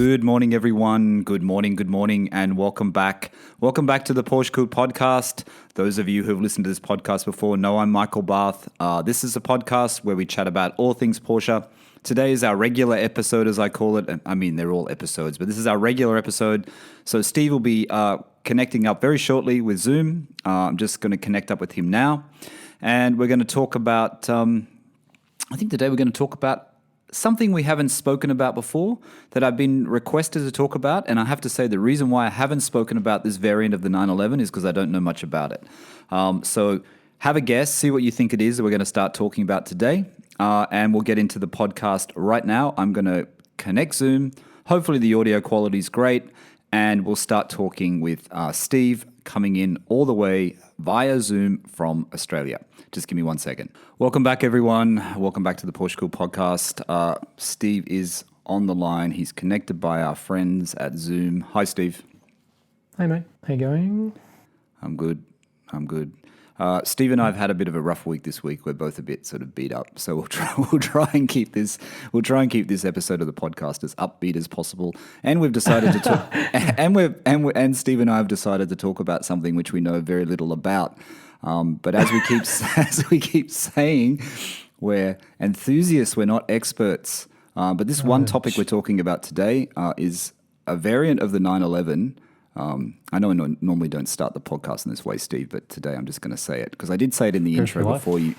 Good morning, everyone. Good morning, and welcome back. Welcome back to the PorscheCooled Podcast. Those of you who have listened to this podcast before know I'm Michael Barth. This is a podcast where we chat about all things Porsche. Today is our regular episode, as I call it. I mean, they're all episodes, but this is our regular episode. So Steve will be connecting up very shortly with Zoom. I'm just going to connect up with him now. And we're going to talk about, I think today we're going to talk about something we haven't spoken about before that I've been requested to talk about. And I have to say the reason why I haven't spoken about this variant of the 911 is because I don't know much about it. So have a guess, see what you think it is that we're going to start talking about today. And we'll get into the podcast right now. I'm going to connect Zoom. Hopefully the audio quality is great. And we'll start talking with Steve coming in all the way via Zoom from Australia. Just give me 1 second. Welcome back, everyone. Welcome back to the PorscheCooled Podcast. Steve is on the line. He's connected by our friends at Zoom. Hi, Steve. Hey, mate. How you going? I'm good. Steve and I have had a bit of a rough week this week. We're both a bit sort of beat up, so we'll try and keep this episode of the podcast as upbeat as possible. And we've decided to talk, and Steve and I have decided to talk about something which we know very little about. But as we keep saying, we're enthusiasts. We're not experts. But this one topic we're talking about today is a variant of the 911. I know I normally don't start the podcast in this way, Steve, but today I'm just going to say it because I did say it in the intro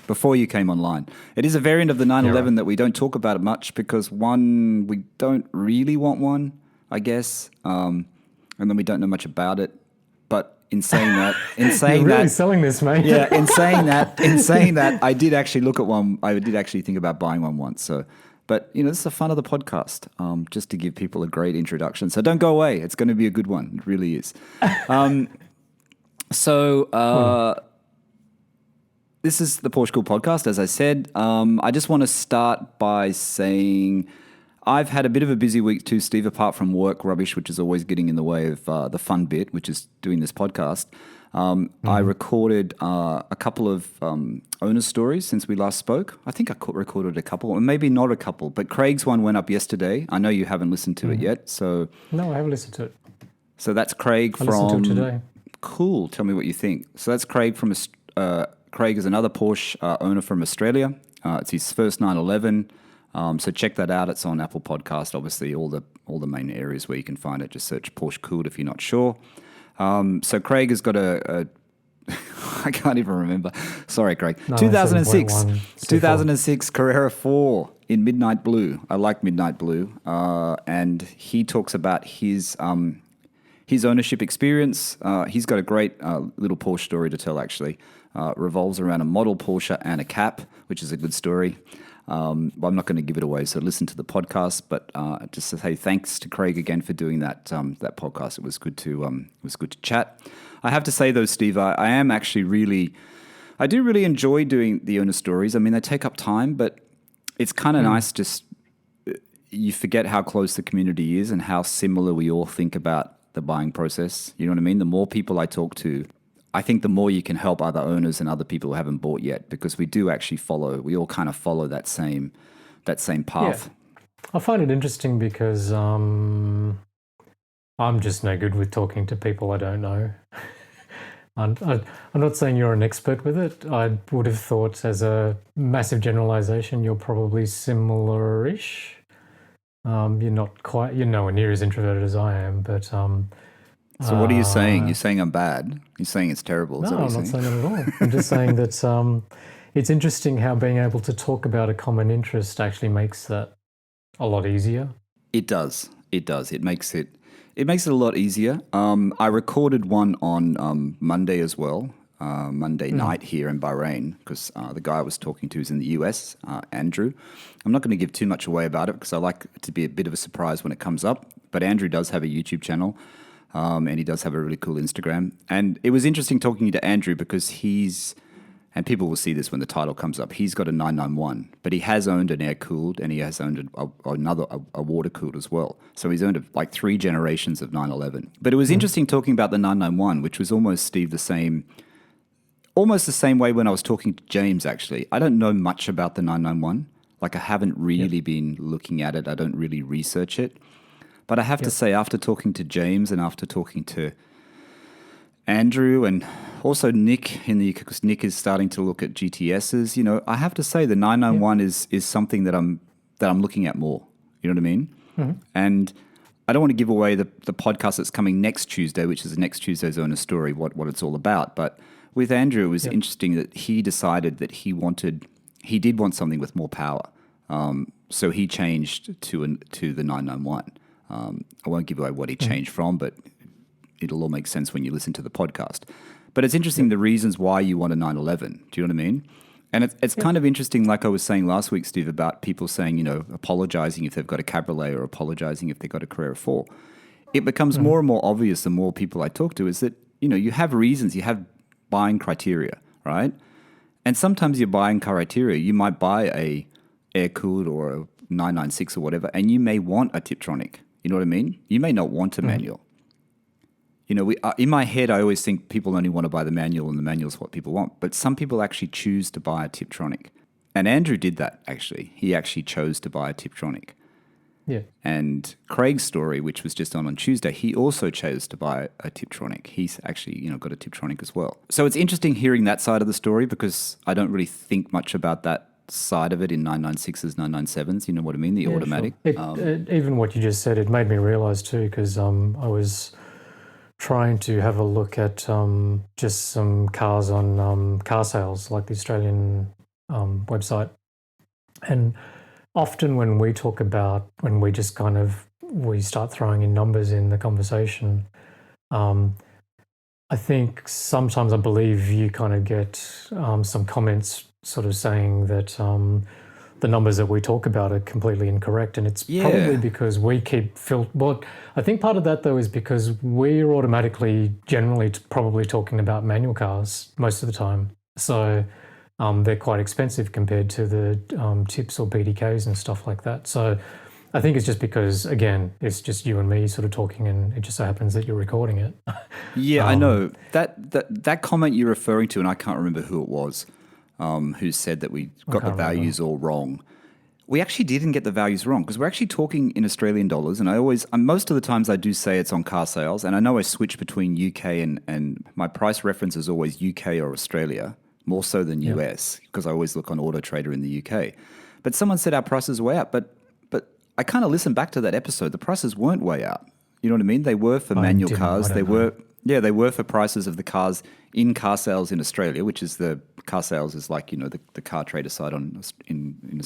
before you came online. It is a variant of the 911 that we don't talk about much because one, we don't really want one, I guess, and then we don't know much about it. But in saying that, You're really selling this, mate. Yeah, in saying that, I did actually look at one. I did actually think about buying one once. So. But, you know, this is the fun of the podcast, just to give people a great introduction. So don't go away. It's going to be a good one. It really is. This is the PorscheCooled Podcast, as I said. I just want to start by saying I've had a bit of a busy week too, Steve, apart from work rubbish, which is always getting in the way of the fun bit, which is doing this podcast. I recorded a couple of owner stories since we last spoke. I think I recorded a couple, or maybe not a couple, but Craig's one went up yesterday. I know you haven't listened to it yet, so... No, I haven't listened to it. So that's Craig I listened to it today. Cool, tell me what you think. So that's Craig from... Craig is another Porsche owner from Australia. It's his first 911. So check that out. It's on Apple Podcast, obviously, all the main areas where you can find it. Just search PorscheCooled if you're not sure. So Craig has got a I can't even remember. Sorry, Craig. No, 2006 Carrera 4 in midnight blue. I like midnight blue. And he talks about his ownership experience. He's got a great little Porsche story to tell, actually. Revolves around a model Porsche and a cap, which is a good story. I'm not going to give it away, so listen to the podcast. But just to say thanks to Craig again for doing that podcast. It was good to chat. I have to say though, Steve, I do really enjoy doing the owner stories. I mean, they take up time, but it's kind of nice. Just you forget how close the community is and how similar we all think about the buying process. You know what I mean? The more people I talk to, I think the more you can help other owners and other people who haven't bought yet, because we all kind of follow that same path. Yeah. I find it interesting because I'm just no good with talking to people I don't know. I'm not saying you're an expert with it. I would have thought, as a massive generalization, you're probably similar-ish. You're nowhere near as introverted as I am, but... So what are you saying? You're saying I'm bad? You're saying it's terrible? No, I'm not saying that at all. I'm just saying that it's interesting how being able to talk about a common interest actually makes that a lot easier. It does. It makes it a lot easier. I recorded one on Monday as well, Monday night here in Bahrain, because the guy I was talking to is in the US, Andrew. I'm not going to give too much away about it because I like it to be a bit of a surprise when it comes up. But Andrew does have a YouTube channel. And he does have a really cool Instagram. And it was interesting talking to Andrew because and people will see this when the title comes up, he's got a 991, but he has owned an air-cooled and he has owned a water-cooled as well. So he's owned like 3 generations of 911. But it was interesting talking about the 991, which was almost, Steve, the same way when I was talking to James, actually. I don't know much about the 991. Like I haven't really been looking at it. I don't really research it. But I have to say, after talking to James and after talking to Andrew and also Nick, because Nick is starting to look at GTSs, you know, I have to say the 991 is something that I'm looking at more. You know what I mean? Mm-hmm. And I don't want to give away the podcast that's coming next Tuesday, which is next Tuesday's Owner Story, what it's all about. But with Andrew, it was interesting that he decided that he did want something with more power. So he changed to the 991. I won't give away what he changed from, but it'll all make sense when you listen to the podcast. But it's interesting the reasons why you want a 911. Do you know what I mean? And it's kind of interesting, like I was saying last week, Steve, about people saying, you know, apologizing if they've got a Cabriolet or apologizing if they've got a Carrera 4. It becomes more and more obvious the more people I talk to is that, you know, you have reasons, you have buying criteria, right? And sometimes you're buying criteria. You might buy a air-cooled or a 996 or whatever, and you may want a Tiptronic. You know what I mean? You may not want a manual. You know, in my head, I always think people only want to buy the manual and the manual is what people want. But some people actually choose to buy a Tiptronic. And Andrew did that, actually. He actually chose to buy a Tiptronic. Yeah. And Craig's story, which was just on Tuesday, he also chose to buy a Tiptronic. He's actually, you know, got a Tiptronic as well. So it's interesting hearing that side of the story because I don't really think much about that side of it in 996s, 997s. You know what I mean? The automatic. Sure. Even what you just said, it made me realize too, because I was trying to have a look at just some cars on car sales, like the Australian website. And often when we talk about, when we just we start throwing in numbers in the conversation, I think sometimes I believe you kind of get some comments sort of saying that the numbers that we talk about are completely incorrect. And it's probably because we keep well, I think part of that though is because we're automatically generally probably talking about manual cars most of the time. So they're quite expensive compared to the tips or BDKs and stuff like that. So I think it's just because, again, it's just you and me sort of talking and it just so happens that you're recording it. Yeah, I know. That comment you're referring to, and I can't remember who it was, who said that we got the values all wrong. We actually didn't get the values wrong because we're actually talking in Australian dollars. And most of the times I do say it's on car sales. And I know I switch between UK and my price reference is always UK or Australia, more so than US, because I always look on Auto Trader in the UK. But someone said our prices were out. But I kind of listened back to that episode. The prices weren't way out. You know what I mean? They were for manual cars. They were for prices of the cars in car sales in Australia, which is the car sales is like, you know, the car trader site in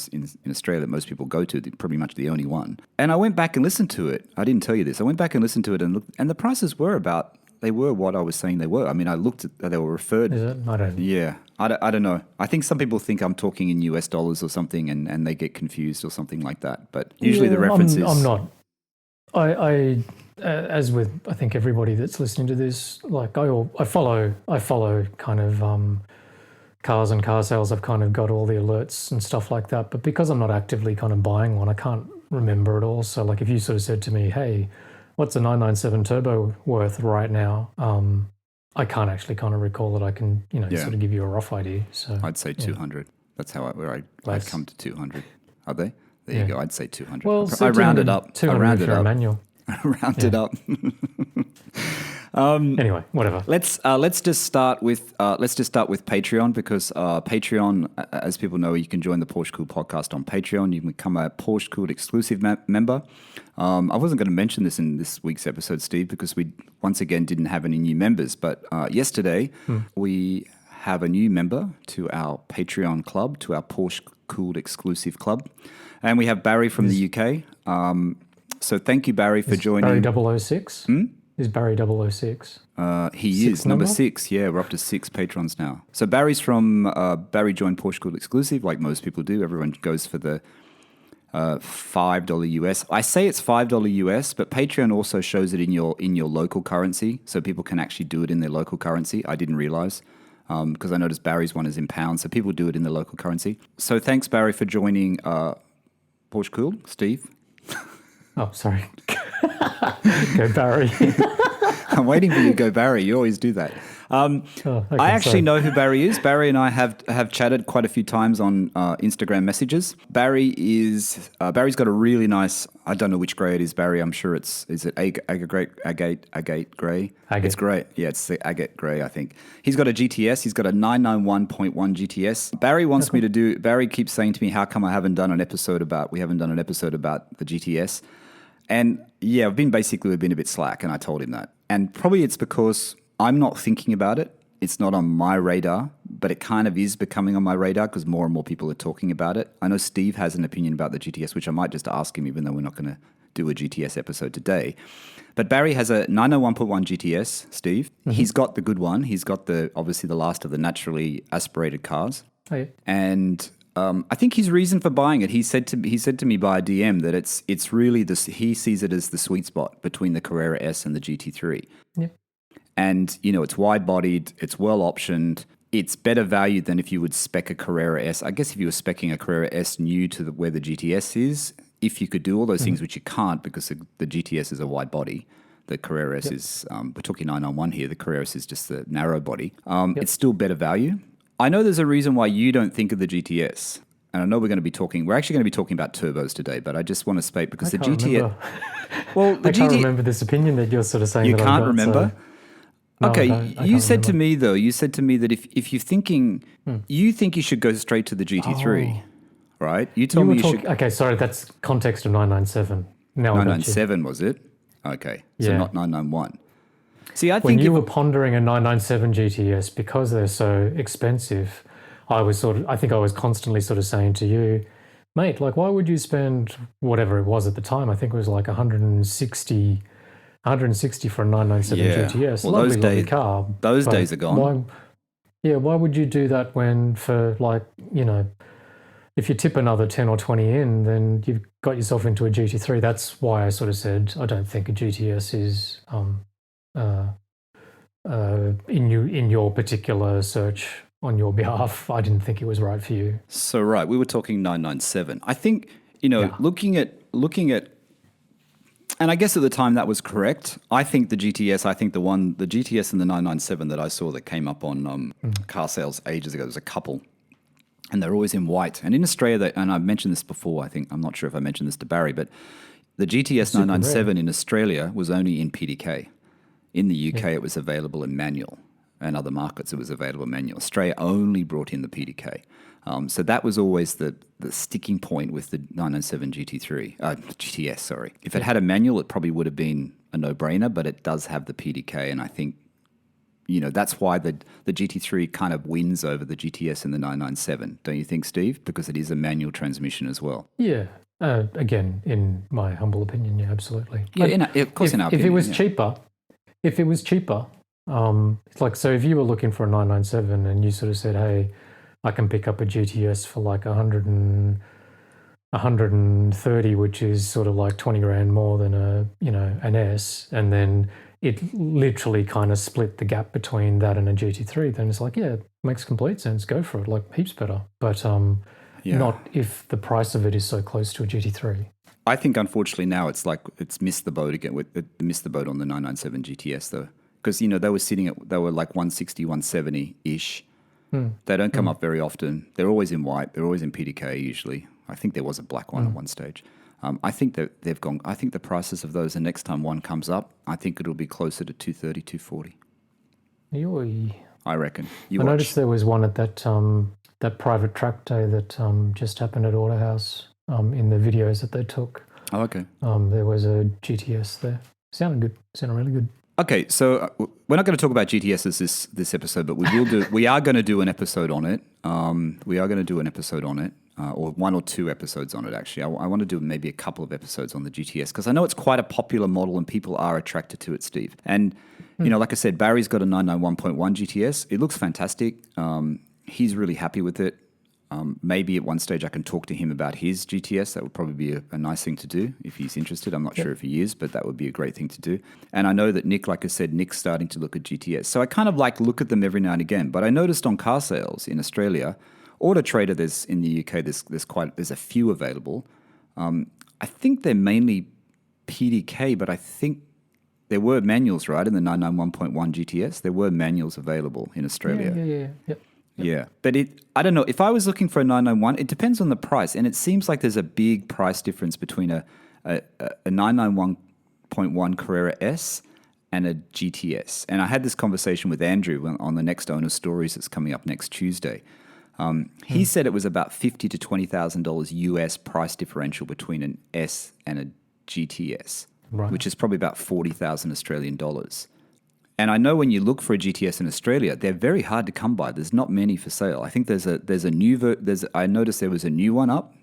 Australia that most people go to, pretty much the only one. And I went back and listened to it. I didn't tell you this. I went back and listened to it and looked, and the prices were what I was saying they were. I mean, I looked at, they were referred. Is it? I don't know. Yeah. I don't know. I think some people think I'm talking in US dollars or something and they get confused or something like that. But usually the reference is... I'm not. I as with, I think, everybody that's listening to this, like I follow kind of cars and car sales. I've kind of got all the alerts and stuff like that. But because I'm not actively kind of buying one, I can't remember it all. So like if you sort of said to me, hey, what's a 997 turbo worth right now? I can't actually kind of recall that I can, you know, sort of give you a rough idea. So I'd say 200. That's how I'd come to 200. Are they? There you go. I'd say 200. Well, I rounded up. 200 if you're a manual. I rounded up. Anyway, whatever. Let's just start with Patreon because Patreon, as people know, you can join the PorscheCooled podcast on Patreon. You can become a PorscheCooled Exclusive member. I wasn't going to mention this in this week's episode, Steve, because we once again didn't have any new members. But yesterday we have a new member to our Patreon club, to our PorscheCooled Exclusive club, and we have Barry from the UK. So thank you, Barry, for joining. Barry 006? Is Barry 006? He is number 6. Yeah, we're up to 6 patrons now. So Barry's from Barry joined PorscheCooled Exclusive, like most people do. Everyone goes for the $5 US. I say it's $5 US, but Patreon also shows it in your local currency, so people can actually do it in their local currency. I didn't realize because I noticed Barry's one is in pounds, so people do it in their local currency. So thanks, Barry, for joining PorscheCooled. Steve. Oh, sorry. Go Barry. I'm waiting for you to go Barry. You always do that. Okay, I actually sorry. know who Barry is. Barry and I have chatted quite a few times on Instagram messages. Barry's got a really nice. I don't know which grey it is, Barry. I'm sure is it agate grey? Agate. It's great. Yeah, it's the agate grey. I think he's got a GTS. He's got a 991.1 GTS. Barry wants me to do. Barry keeps saying to me, "How come we haven't done an episode about the GTS?" And yeah, we've been a bit slack, and I told him that. And probably it's because I'm not thinking about it. It's not on my radar, but it kind of is becoming on my radar because more and more people are talking about it. I know Steve has an opinion about the GTS, which I might just ask him, even though we're not going to do a GTS episode today. But Barry has a 901.1 GTS, Steve. Mm-hmm. He's got the good one. He's got obviously the last of the naturally aspirated cars. Oh, yeah. And I think his reason for buying it, he said to me by a DM that it's really this. He sees it as the sweet spot between the Carrera S and the GT3. Yeah. And it's wide-bodied, it's well optioned, it's better value than if you would spec a Carrera S. I guess if you were speccing a Carrera S new to where the GTS is, if you could do all those things, which you can't because the GTS is a wide body. The Carrera S is, we're talking 991 here. The Carrera S is just the narrow body. It's still better value. I know there's a reason why you don't think of the GTS. And I know we're actually going to be talking about turbos today, but I just want to state because the GTS. Well, I can't remember this opinion that you're sort of saying. You that can't I've got, remember? So. No, Okay, you said to me that if you're thinking, you think you should go straight to the GT3, right? You told me you should. Okay, sorry, that's context of 997. Now 997 was it? Okay, so Yeah. not 991. See, I When think you were pondering a 997 GTS because they're so expensive, I was constantly sort of saying to you, mate, like, why would you spend whatever it was at the time? I think it was like 160 for a 997 GTS. Well, lovely car. Those days are gone. Why would you do that when for if you tip another 10 or 20 in, then you've got yourself into a GT3. That's why I sort of said I don't think a GTS is in your particular search on your behalf. I didn't think it was right for you. So right, we were talking 997. I think looking at, and I guess at the time that was correct. I think the GTS, the GTS and the 997 that I saw that came up on car sales ages ago. There's a couple, and they're always in white. And in Australia, and I've mentioned this before. I'm not sure if I mentioned this to Barry, but the GTS 997 in Australia was only in PDK. In the UK, it was available in manual, and other markets it was available in manual. Australia only brought in the PDK. So that was always the sticking point with the 997 GTS, sorry. If it had a manual, it probably would have been a no-brainer, but it does have the PDK, and I think, that's why the GT3 kind of wins over the GTS and the 997, don't you think, Steve? Because it is a manual transmission as well. Yeah. Again, in my humble opinion, yeah, absolutely. Yeah, of course, in our opinion. If it was cheaper, so if you were looking for a 997 and you sort of said, hey, I can pick up a GTS for like 130, which is sort of like 20 grand more than an S, and then it literally kind of split the gap between that and a GT3, then it's like, yeah, it makes complete sense. Go for it, like heaps better. But not if the price of it is so close to a GT3. I think unfortunately now it's like it's missed the boat again. Missed the boat on the 997 GTS though, because they were like 160, 170 ish. They don't come up very often. They're always in white. They're always in PDK usually. I think there was a black one at one stage. I think that they've gone. I think the prices of those, the next time one comes up, I think it'll be closer to 230, 240. I reckon. I noticed there was one at that private track day that just happened at Autohouse. In the videos that they took. Oh, okay. There was a GTS there. Sounded good. Sounded really good. Okay, so we're not going to talk about GTSs this episode, but we are going to do an episode on it. Or one or two episodes on it, actually. I want to do maybe a couple of episodes on the GTS because I know it's quite a popular model and people are attracted to it, Steve. And, like I said, Barry's got a 991.1 GTS. It looks fantastic. He's really happy with it. Maybe at one stage I can talk to him about his GTS. That would probably be a nice thing to do if he's interested. I'm not sure if he is, but that would be a great thing to do. And I know that Nick, like I said, Nick's starting to look at GTS. So I kind of look at them every now and again. But I noticed on car sales in Australia, Auto Trader, in the UK, there's a few available. I think they're mainly PDK, but I think there were manuals, right, in the 991.1 GTS. There were manuals available in Australia. Yeah. Yep. Yeah, but I don't know. If I was looking for a 991, it depends on the price, and it seems like there's a big price difference between a 991.1 Carrera S and a GTS. And I had this conversation with Andrew on the next Owner Stories that's coming up next Tuesday. He said it was about $50,000 to $20,000 US price differential between an S and a GTS, Right. which is probably about 40,000 Australian dollars. And I know when you look for a GTS in Australia, they're very hard to come by. There's not many for sale. I think there's a new I noticed there was a new one up,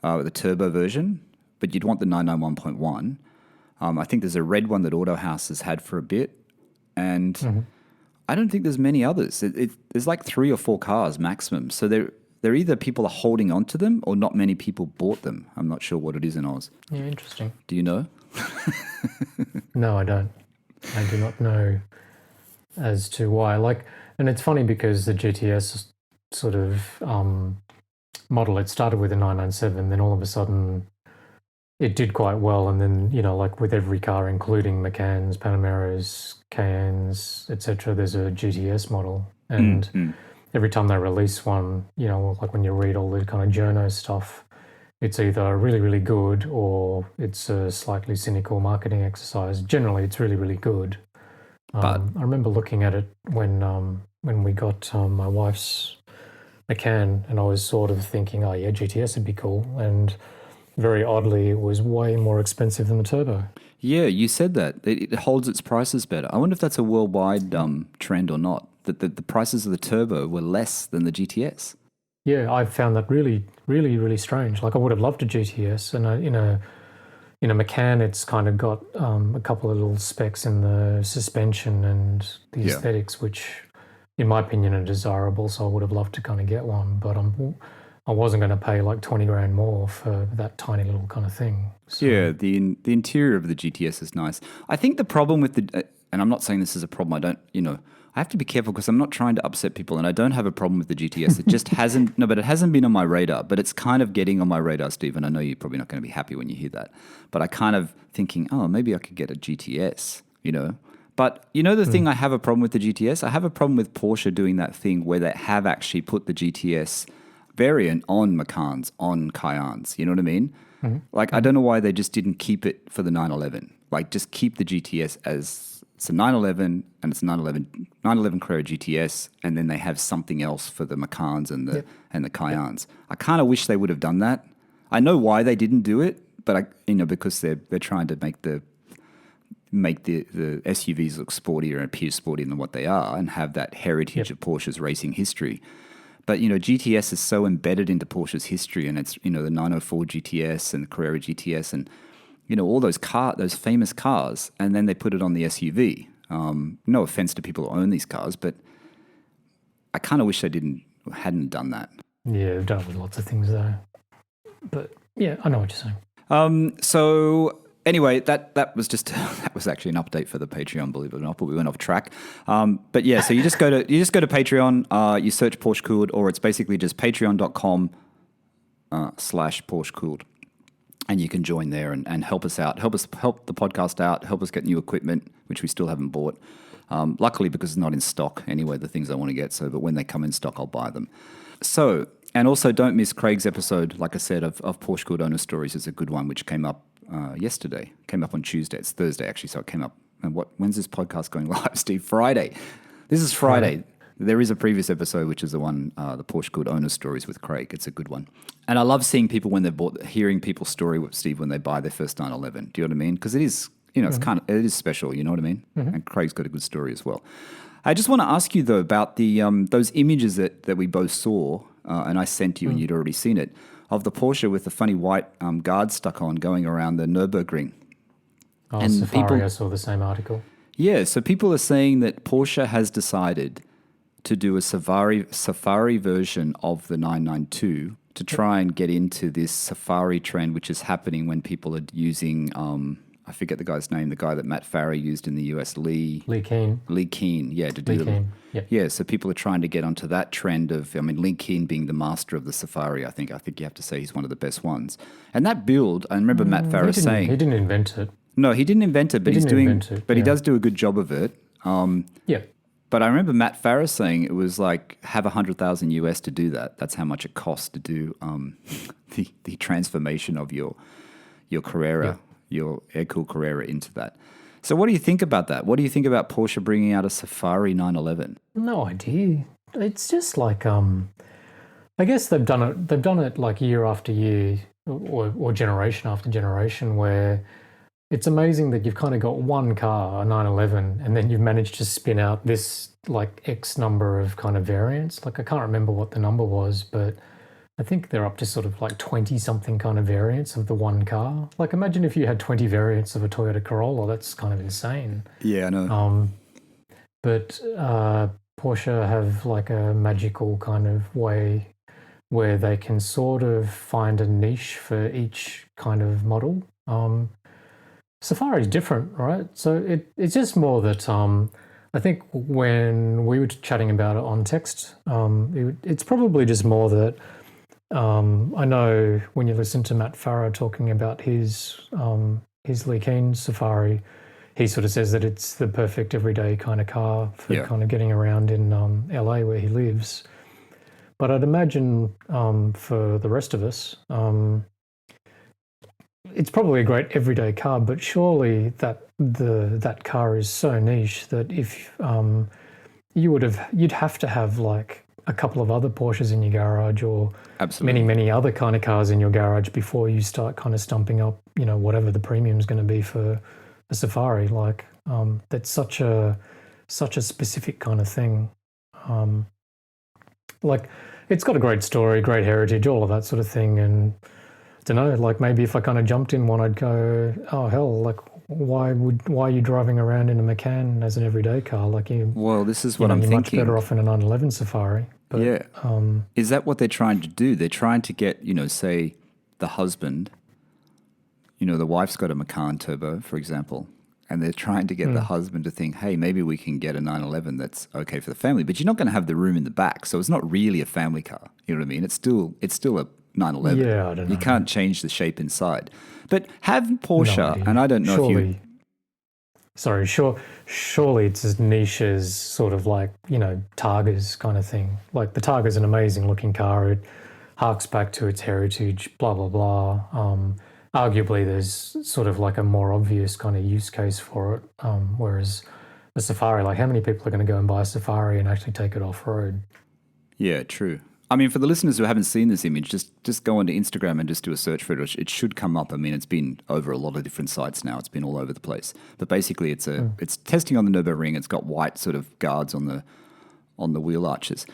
the turbo version, but you'd want the 991.1. I think there's a red one that Auto House has had for a bit, and I don't think there's many others. There's like 3 or 4 cars maximum. So they're either people are holding on to them or not many people bought them. I'm not sure what it is in Oz. Yeah, interesting. Do you know? No, I don't. I do not know as to why. And it's funny because the GTS sort of model, it started with a 997, then all of a sudden it did quite well. And then, like with every car, including Macans, Panameras, Cayennes, etc., there's a GTS model. And every time they release one, like when you read all the kind of journo stuff, it's either really, really good or it's a slightly cynical marketing exercise. Generally, it's really, really good. But I remember looking at it when we got my wife's Macan, and I was sort of thinking, oh yeah, GTS would be cool. And very oddly, it was way more expensive than the turbo. Yeah, you said that. It holds its prices better. I wonder if that's a worldwide trend or not, that the prices of the turbo were less than the GTS. Yeah, I found that really, really, really strange. Like I would have loved a GTS, and in a Macan, it's kind of got a couple of little specs in the suspension and the aesthetics, which, in my opinion, are desirable. So I would have loved to kind of get one, but I wasn't going to pay like 20 grand more for that tiny little kind of thing. So. Yeah, the interior of the GTS is nice. I think the problem with and I'm not saying this is a problem. I have to be careful because I'm not trying to upset people, and I don't have a problem with the GTS. It just hasn't. No, but it hasn't been on my radar. But it's kind of getting on my radar, Steve. And I know you're probably not going to be happy when you hear that. But I kind of thinking, oh, maybe I could get a GTS. But the thing I have a problem with the GTS. I have a problem with Porsche doing that thing where they have actually put the GTS variant on Macans, on Cayennes. You know what I mean? Like I don't know why they just didn't keep it for the 911. Like just keep the GTS as. It's a 911 and it's a 911 Carrera GTS, and then they have something else for the Macans and the Cayennes. I kind of wish they would have done that. I know why they didn't do it, but because they're trying to make the SUVs look sportier and appear sportier than what they are, and have that heritage of Porsche's racing history. But GTS is so embedded into Porsche's history, and it's the 904 GTS and the Carrera GTS and all those famous cars, and then they put it on the SUV. No offense to people who own these cars, but I kind of wish they hadn't done that. Yeah, they've done it with lots of things though. But yeah, I know what you're saying. So anyway, that was actually an update for the Patreon, believe it or not, but we went off track. But yeah, so you just go to Patreon, you search PorscheCooled, or it's basically just patreon.com /PorscheCooled. And you can join there and help us out, help the podcast out, help us get new equipment, which we still haven't bought. Luckily, because it's not in stock anyway, the things I want to get. But when they come in stock, I'll buy them. So, and also don't miss Craig's episode, like I said, of PorscheCooled Owner Stories. It's a good one, which came up yesterday. Came up on Tuesday. It's Thursday, actually, so it came up. And when's this podcast going live, Steve? Friday. This is Friday. There is a previous episode, which is the one, the PorscheCooled Owner Stories with Craig. It's a good one. And I love seeing people when hearing people's story with Steve when they buy their first 911. Do you know what I mean? Because it is, it is special, you know what I mean? And Craig's got a good story as well. I just want to ask you, though, about the those images that we both saw, and I sent you and you'd already seen it, of the Porsche with the funny white guard stuck on going around the Nürburgring. Oh, and Safari, I saw the same article. Yeah, so people are saying that Porsche has decided to do a safari version of the 992 to try and get into this safari trend, which is happening when people are using, I forget the guy's name, the guy that Matt Farah used in the US, Lee Keen, yeah, to do them. Yeah, so people are trying to get onto that trend of, Lee Keen being the master of the safari, I think you have to say he's one of the best ones. And that build, I remember Matt Farah saying... He didn't invent it. No, he didn't invent it, but He didn't invent it, he yeah. does do a good job of it. Yeah. But I remember Matt Farah saying it was like have 100,000 US to do that. That's how much it costs to do the transformation of your Carrera, your air-cooled Carrera into that. So what do you think about that? What do you think about Porsche bringing out a Safari 911? No idea. It's just like I guess they've done it. They've done it like year after year, or generation after generation, where it's amazing that you've kind of got one car, a 911, and then you've managed to spin out this like X number of kind of variants. Like I can't remember what the number was, but I think they're up to sort of like 20 something kind of variants of the one car. Like imagine if you had 20 variants of a Toyota Corolla. That's kind of insane. Yeah, I know. But Porsche have like a magical kind of way where they can sort of find a niche for each kind of model. Safari is different, right? So it's just more that I think when we were chatting about it on text, it's probably just more that I know when you listen to Matt Farah talking about his Lee Keen Safari, he sort of says that it's the perfect everyday kind of car for kind of getting around in LA where he lives. But I'd imagine for the rest of us, it's probably a great everyday car, but surely that car is so niche that if you'd have to have like a couple of other Porsches in your garage or many other kind of cars in your garage before you start kind of stumping up, whatever the premium is going to be for a Safari. Like that's such a specific kind of thing. Like it's got a great story, great heritage, all of that sort of thing. And I don't know, like maybe if I kind of jumped in one, I'd go, oh hell, like why are you driving around in a Macan as an everyday car? Like this is what I'm you're thinking. Much better off in a 911 Safari. But, is that what they're trying to do? They're trying to get, say, the husband, the wife's got a Macan Turbo, for example, and they're trying to get the husband to think, hey, maybe we can get a 911 that's okay for the family, but you're not going to have the room in the back, so it's not really a family car. You know what I mean? It's still a 911. Yeah, I don't know. You can't change the shape inside. But have Porsche, and I don't know if you... Surely it's as niche as sort of like, Targa's kind of thing. Like the Targa's an amazing looking car. It harks back to its heritage, blah, blah, blah. Arguably there's sort of like a more obvious kind of use case for it. Whereas a Safari, like how many people are going to go and buy a Safari and actually take it off-road? Yeah, true. I mean, for the listeners who haven't seen this image, just go onto Instagram and just do a search for it. It should come up. I mean, it's been over a lot of different sites now. It's been all over the place. But basically, it's testing on the Nürburgring. It's got white sort of guards on the wheel arches.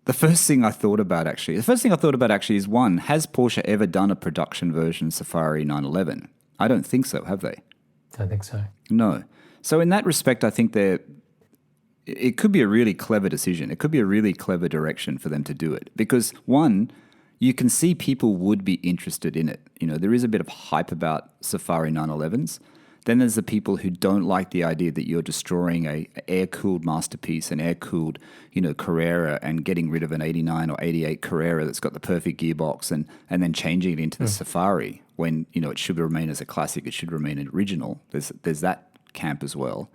The first thing I thought about actually is one: has Porsche ever done a production version Safari 911? I don't think so. Have they? Don't think so. No. So in that respect, I think it could be a really clever decision. It could be a really clever direction for them to do it. Because one, you can see people would be interested in it. There is a bit of hype about Safari 911s. Then there's the people who don't like the idea that you're destroying a air-cooled masterpiece, an air-cooled, Carrera, and getting rid of an 89 or 88 Carrera that's got the perfect gearbox and then changing it into the Safari when, it should remain as a classic. It should remain an original. There's that camp as well.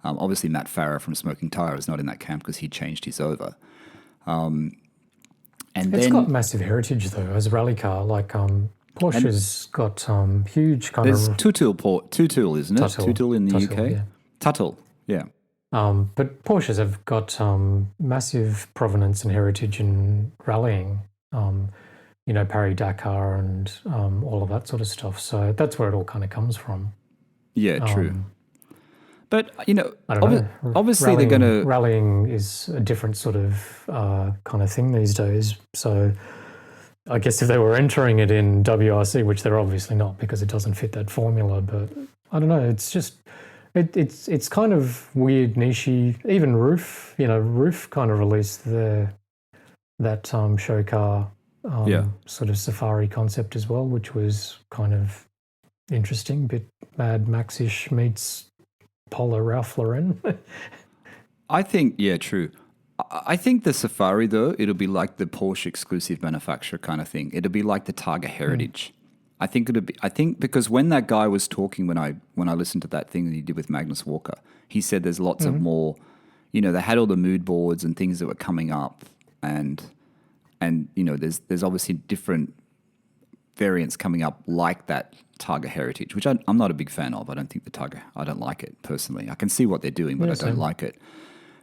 Obviously, Matt Farah from Smoking Tire is not in that camp because he changed his over. It's got massive heritage though as a rally car. Like Porsche's got huge kind there's of Tutul, isn't it? Tutul in the UK. Yeah. Tuttle, yeah. But Porsches have got massive provenance and heritage in rallying. Paris Dakar and all of that sort of stuff. So that's where it all kind of comes from. Yeah, true. But, I don't know. Obviously they're going to... Rallying is a different sort of kind of thing these days. So I guess if they were entering it in WRC, which they're obviously not because it doesn't fit that formula, but I don't know. It's just... It's kind of weird, nichey. Even Roof kind of released that show car sort of Safari concept as well, which was kind of interesting. Bit Mad Max-ish meets Polo Ralph Lauren. I think, yeah, true. I think the Safari, though, it'll be like the Porsche exclusive manufacturer kind of thing. It'll be like the Targa Heritage. I think it'd be. I think because when that guy was talking, when I listened to that thing that he did with Magnus Walker, he said there's lots of more. You know, they had all the mood boards and things that were coming up, and you know, there's obviously different variants coming up like that Targa Heritage, which I'm not a big fan of. I don't think the Targa. I don't like it personally. I can see what they're doing, but I don't like it.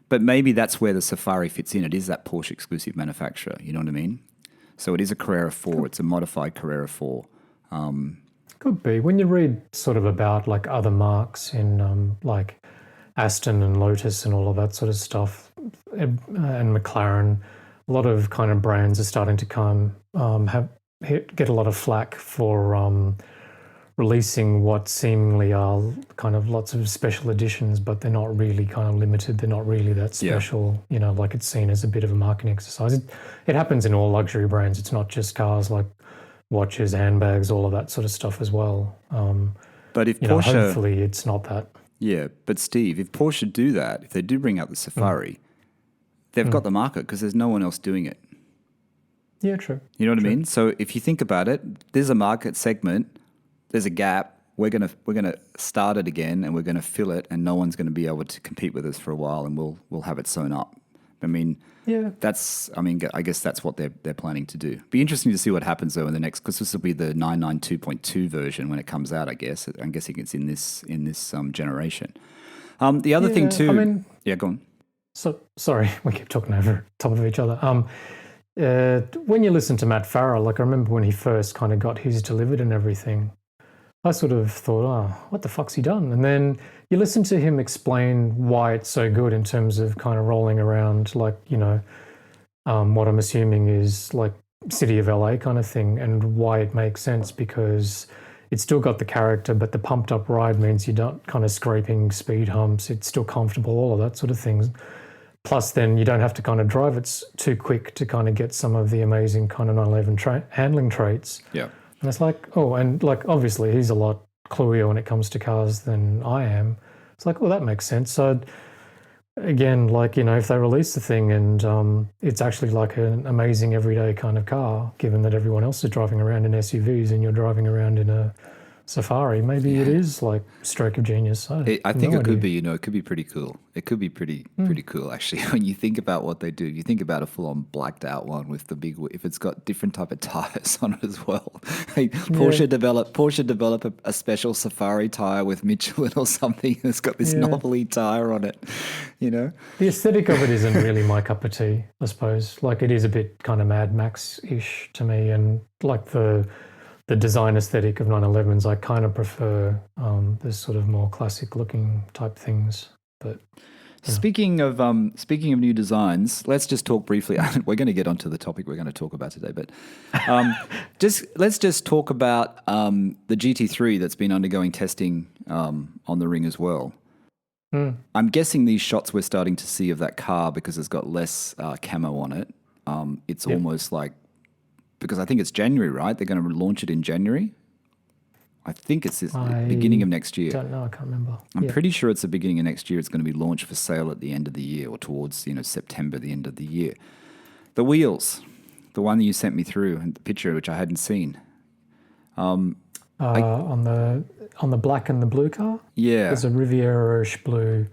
But maybe that's where the Safari fits in. It is that Porsche exclusive manufacturer. You know what I mean? So it is a Carrera 4. It's a modified Carrera 4. Could be. When you read sort of about like other marques in like Aston and Lotus and all of that sort of stuff, and McLaren, a lot of kind of brands are starting to get a lot of flack for releasing what seemingly are kind of lots of special editions, but they're not really kind of limited. They're not really that special, you know, like it's seen as a bit of a marketing exercise. It happens in all luxury brands. It's not just cars, like watches, handbags, all of that sort of stuff as well. But if Porsche, Porsche, hopefully it's not that. Yeah, but Steve, if Porsche do that, if they do bring out the Safari, they've got the market because there's no one else doing it. Yeah, true. You know what I mean? So if you think about it, there's a market segment, there's a gap. We're gonna start it again, and we're gonna fill it, and no one's gonna be able to compete with us for a while, and we'll have it sewn up. I mean, I guess that's what they're planning to do. Be interesting to see what happens though in the next, because this will be the 992.2 version when it comes out. I guess I'm guessing it's in this generation. The other thing too. I mean, go on. So sorry, we keep talking over top of each other. When you listen to Matt Farrell, like I remember when he first kind of got his delivered and everything, I sort of thought, oh, what the fuck's he done? And then you listen to him explain why it's so good in terms of kind of rolling around, like, you know, what I'm assuming is like City of LA kind of thing, and why it makes sense because it's still got the character, but the pumped up ride means you're not kind of scraping speed humps. It's still comfortable, all of that sort of things. Plus, then you don't have to kind of drive it too quick to kind of get some of the amazing kind of 911 handling traits. Yeah. And it's like, oh, and like obviously he's a lot cluier when it comes to cars than I am. It's like, oh, that makes sense. So again, like, you know, if they release the thing and it's actually like an amazing everyday kind of car, given that everyone else is driving around in SUVs and you're driving around in a Safari, maybe it is like stroke of genius. I think it could be, you know, it could be pretty cool. It could be pretty cool actually. When you think about what they do, you think about a full-on blacked out one with the big, if it's got different type of tires on it as well. Like Porsche develop a special Safari tire with Michelin or something that's got this knobbly tire on it, you know? The aesthetic of it isn't really my cup of tea, I suppose. Like it is a bit kind of Mad Max-ish to me, and like the design aesthetic of 911s, I kind of prefer the sort of more classic looking type things. But speaking of new designs, let's just talk briefly. We're going to get onto the topic we're going to talk about today, but let's just talk about the GT3 that's been undergoing testing on the ring as well. I'm guessing these shots we're starting to see of that car, because it's got less camo on it. It's almost like, because I think it's January, right? They're going to launch it in January. I think it's the beginning of next year. I don't know. I can't remember. I'm pretty sure it's the beginning of next year. It's going to be launched for sale at the end of the year, or towards, you know, September, the end of the year. The wheels, the one that you sent me through, and the picture which I hadn't seen. On the black and the blue car. Yeah, there's a Riviera-ish blue,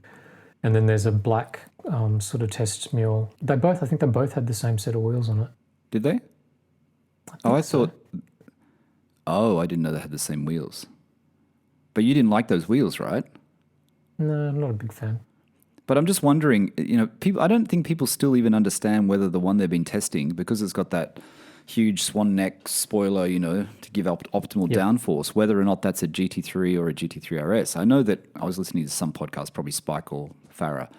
and then there's a black sort of test mule. I think they both had the same set of wheels on it. Did they? I thought. Oh, I didn't know they had the same wheels. But you didn't like those wheels, right? No, I'm not a big fan. But I'm just wondering, you know, I don't think people still even understand whether the one they've been testing, because it's got that huge swan neck spoiler, you know, to give optimal downforce, whether or not that's a GT3 or a GT3 RS. I know that I was listening to some podcast, probably Spike or Farah,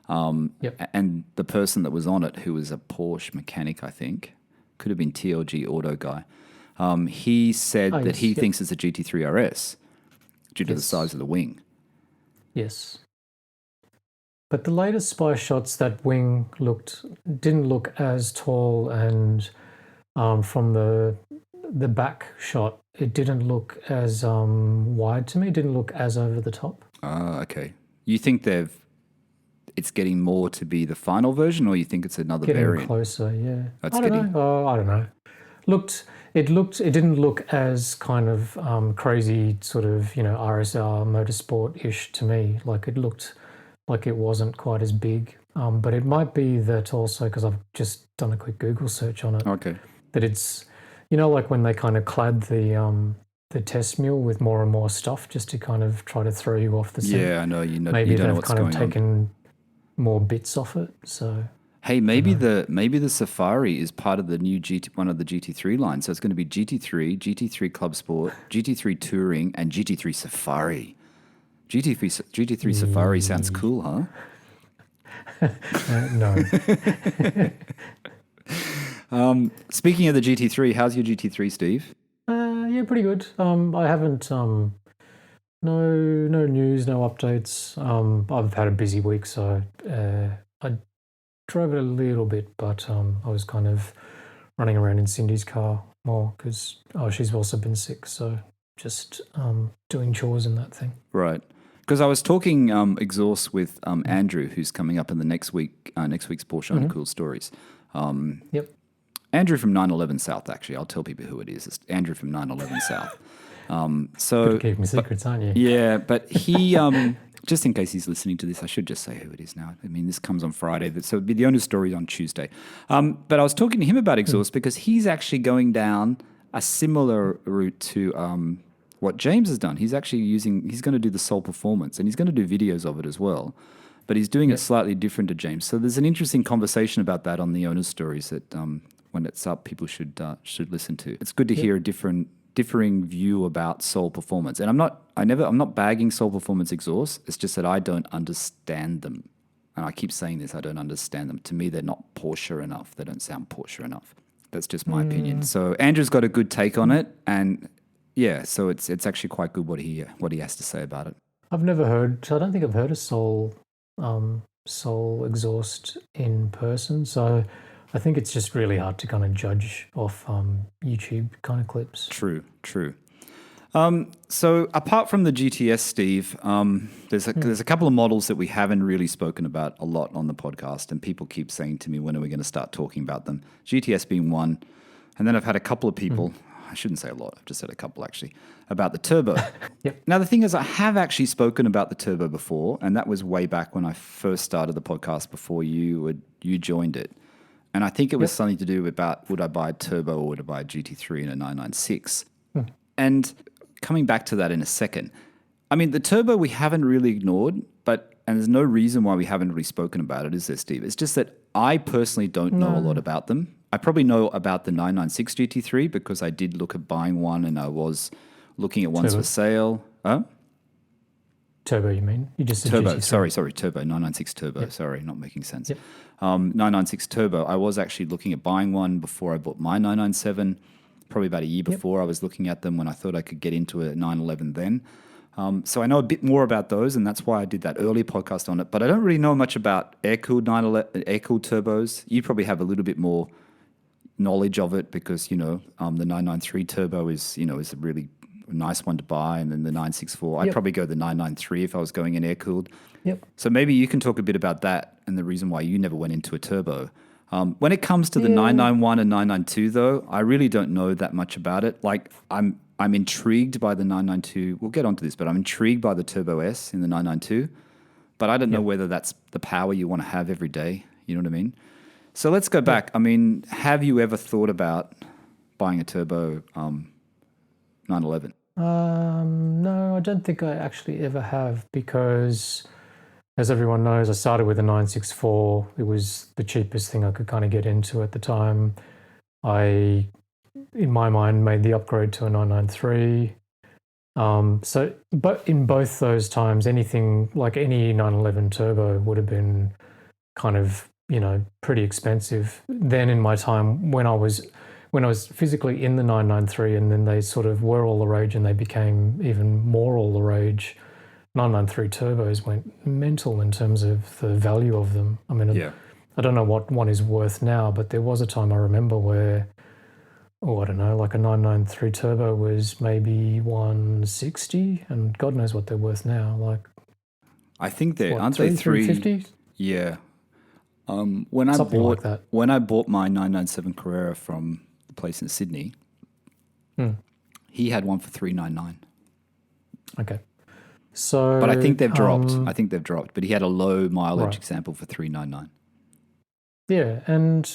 and the person that was on it, who was a Porsche mechanic, I think, could have been TLG Auto guy. He said that he thinks it's a GT3 RS due to the size of the wing. Yes. But the latest spy shots, that wing didn't look as tall, and from the back shot, it didn't look as wide to me. It didn't look as over the top. Okay. You think it's getting more to be the final version, or you think it's another variant? Getting closer, yeah. I don't know. Looked. It didn't look as kind of crazy, sort of, RSR motorsport-ish to me. Like it looked like it wasn't quite as big. But it might be that also because I've just done a quick Google search on it. Okay. That it's, like when they kind of clad the test mule with more and more stuff just to kind of try to throw you off the scent. Yeah, I know. Maybe you don't know they've what's kind of going on. taken more bits off it. So Hey, maybe the Safari is part of the new one of the GT3 lines. So it's going to be GT3, GT3 Club Sport, GT3 Touring, and GT3 Safari. GT3 Safari sounds cool, huh? No. Speaking of the GT3, how's your GT3, Steve? Yeah, pretty good. I haven't no news, no updates. I've had a busy week, so I drove it a little bit, but I was kind of running around in Cindy's car more because she's also been sick, so just doing chores and that thing. Right. Because I was talking exhaust with Andrew, who's coming up in the next week's Porsche Uncool Stories. Yep. Andrew from 911 South, actually. I'll tell people who it is. It's Andrew from 911 South. Good to keep me secrets, aren't you? Yeah, but he, just in case he's listening to this, I should just say who it is now. I mean, this comes on Friday, so it'd be the owner's story on Tuesday. But I was talking to him about exhaust because he's actually going down a similar route to what James has done. He's going to do the Soul Performance, and he's going to do videos of it as well. But he's doing it slightly different to James. So there's an interesting conversation about that on the owner's stories that when it's up, people should listen to. It's good to hear a differing view about Soul Performance. And I'm not bagging Soul Performance exhausts. It's just that I don't understand them. And I keep saying this, I don't understand them. To me, they're not Porsche enough. They don't sound Porsche enough. That's just my opinion. So Andrew's got a good take on it, and yeah, so it's actually quite good what he has to say about it. I don't think I've heard a Soul exhaust in person, so I think it's just really hard to kind of judge off YouTube kind of clips. True. So apart from the GTS, Steve, there's a couple of models that we haven't really spoken about a lot on the podcast, and people keep saying to me, when are we going to start talking about them? GTS being one, and then I've had a couple of people, I shouldn't say a lot, I've just said a couple actually, about the turbo. Yep. Now the thing is, I have actually spoken about the turbo before, and that was way back when I first started the podcast before you joined it. And I think it was something to do about would I buy a turbo or would I buy a GT3 and a 996? And coming back to that in a second, I mean, the turbo we haven't really ignored, and there's no reason why we haven't really spoken about it, is there, Steve? It's just that I personally don't know a lot about them. I probably know about the 996 GT3 because I did look at buying one and I was looking at ones for sale. Huh? Turbo, you mean? You just said Turbo. GT3. Sorry, Turbo. 996 Turbo. Yep. Sorry, not making sense. Yep. 996 Turbo. I was actually looking at buying one before I bought my 997. Probably about a year before I was looking at them when I thought I could get into a 911 then. So I know a bit more about those, and that's why I did that early podcast on it. But I don't really know much about air-cooled turbos. You probably have a little bit more knowledge of it because, the 993 Turbo is a really nice one to buy, and then the 964. I'd probably go the 993 if I was going in air-cooled. Yep. So maybe you can talk a bit about that and the reason why you never went into a turbo. When it comes to the 991 and 992, though, I really don't know that much about it. Like, I'm intrigued by the 992. We'll get onto this, but I'm intrigued by the Turbo S in the 992. But I don't know whether that's the power you want to have every day. You know what I mean? So let's go back. I mean, have you ever thought about buying a turbo 911? No, I don't think I actually ever have because, as everyone knows, I started with a 964. It was the cheapest thing I could kind of get into at the time. I, in my mind, made the upgrade to a 993. But in both those times, anything like any 911 turbo would have been kind of, pretty expensive. Then in my time when I was physically in the 993 and then they sort of were all the rage and they became even more all the rage, 993 turbos went mental in terms of the value of them. I mean, I don't know what one is worth now, but there was a time I remember where, I don't know, like a 993 turbo was maybe 160 and God knows what they're worth now. Like, I think aren't they 350? Yeah. When I bought my 997 Carrera from the place in Sydney, He had one for 399. Okay. So, but I think they've dropped. But he had a low mileage Right. example for 399, yeah, and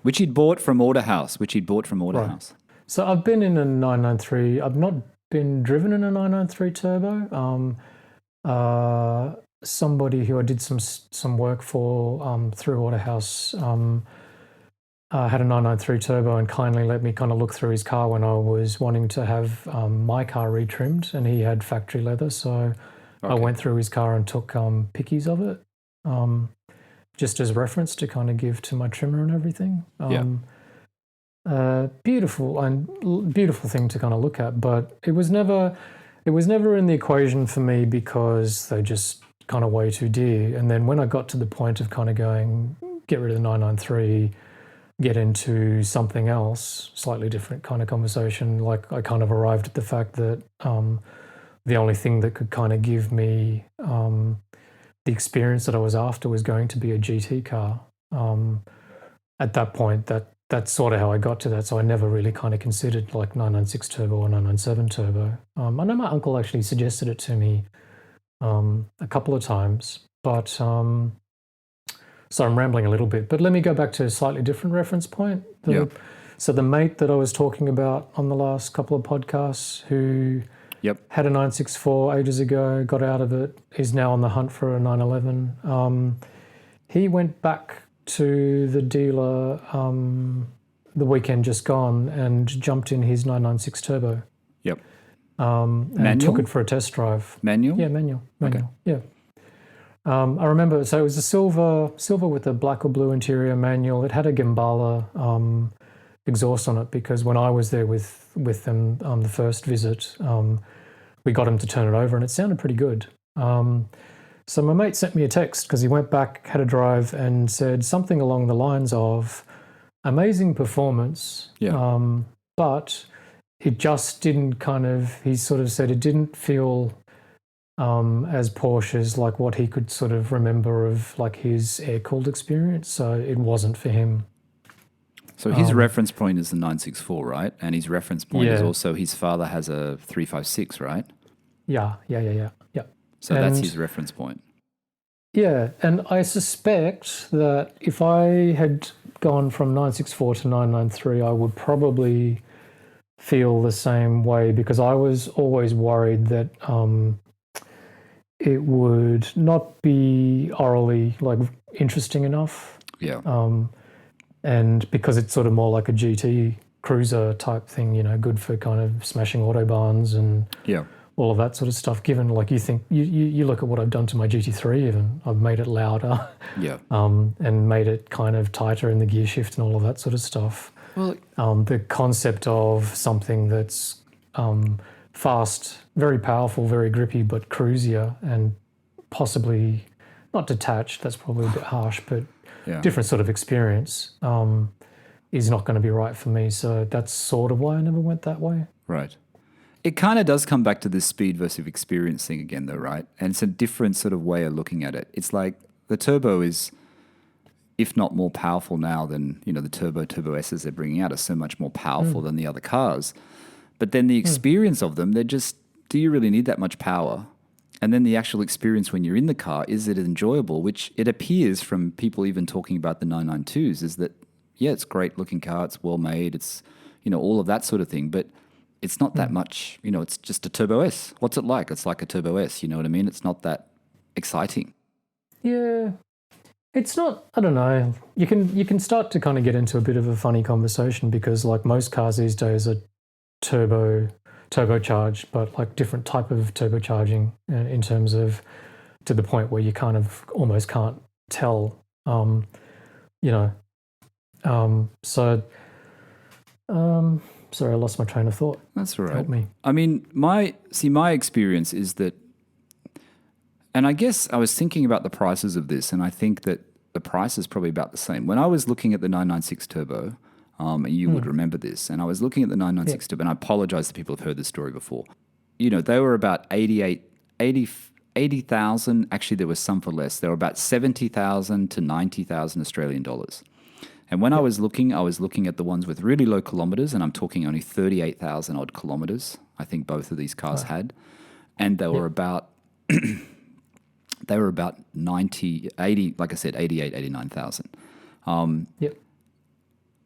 which he'd bought from Autohouse. so I've been in a 993. I've not been driven in a 993 turbo. Somebody who I did some work for through Autohouse had a 993 turbo and kindly let me kind of look through his car when I was wanting to have my car retrimmed, and he had factory leather, so I went through his car and took pickies of it, just as reference to kind of give to my trimmer and everything. Beautiful thing to kind of look at, but it was never in the equation for me because they just kind of way too dear. And then when I got to the point of kind of going, get rid of the 993, get into something else, slightly different kind of conversation, like I kind of arrived at the fact that the only thing that could kind of give me the experience that I was after was going to be a GT car. At that point, that's sort of how I got to that. So I never really kind of considered like 996 turbo or 997 turbo. I know my uncle actually suggested it to me a couple of times, but so I'm rambling a little bit. But let me go back to a slightly different reference point. So the mate that I was talking about on the last couple of podcasts who had a 964 ages ago, got out of it, is now on the hunt for a 911. He went back to the dealer the weekend just gone and jumped in his 996 turbo. And took it for a test drive. Manual? Yeah, manual. Okay. Yeah. I remember, so it was a silver with a black or blue interior manual. It had a Gambala exhaust on it because when I was there with them the first visit, we got him to turn it over and it sounded pretty good. So my mate sent me a text because he went back, had a drive, and said something along the lines of, amazing performance, but it just didn't he sort of said it didn't feel as Porsche as like what he could sort of remember of like his air-cooled experience, so it wasn't for him. So his reference point is the 964, right? And his reference point is also his father has a 356, right? Yeah. So that's his reference point. Yeah, and I suspect that if I had gone from 964 to 993, I would probably feel the same way because I was always worried that it would not be orally like interesting enough. And because it's sort of more like a GT cruiser type thing, good for kind of smashing autobahns and all of that sort of stuff. Given like you think you look at what I've done to my GT3, even I've made it louder, and made it kind of tighter in the gear shift and all of that sort of stuff. Well, the concept of something that's fast, very powerful, very grippy, but cruisier and possibly not detached. That's probably a bit harsh, but different sort of experience is not going to be right for me. So that's sort of why I never went that way. Right. It kind of does come back to this speed versus experience thing again, though, right? And it's a different sort of way of looking at it. It's like the turbo is, if not more powerful now than, the Turbo S's they're bringing out are so much more powerful than the other cars. But then the experience of them, they're just, do you really need that much power? And then the actual experience when you're in the car, is it enjoyable? Which it appears from people even talking about the 992s is that, it's a great looking car, it's well made, it's, all of that sort of thing. But it's not that much, it's just a Turbo S. What's it like? It's like a Turbo S, you know what I mean? It's not that exciting. Yeah. It's not, I don't know. You can start to kind of get into a bit of a funny conversation because like most cars these days are turbocharged, but like different type of turbocharging in terms of to the point where you kind of almost can't tell, sorry, I lost my train of thought. That's all right. Help me. I mean, my experience is that, and I guess I was thinking about the prices of this, and I think that the price is probably about the same. When I was looking at the 996 Turbo, you would remember this, and I was looking at the 996 Turbo, and I apologize to people who've heard this story before. They were about 80,000. Actually, there was some for less. They were about 70,000 to 90,000 Australian dollars. And when I was looking at the ones with really low kilometers, and I'm talking only 38,000 odd kilometers. I think both of these cars had, and they were about 90, 80, like I said, 88, 89,000. Yep.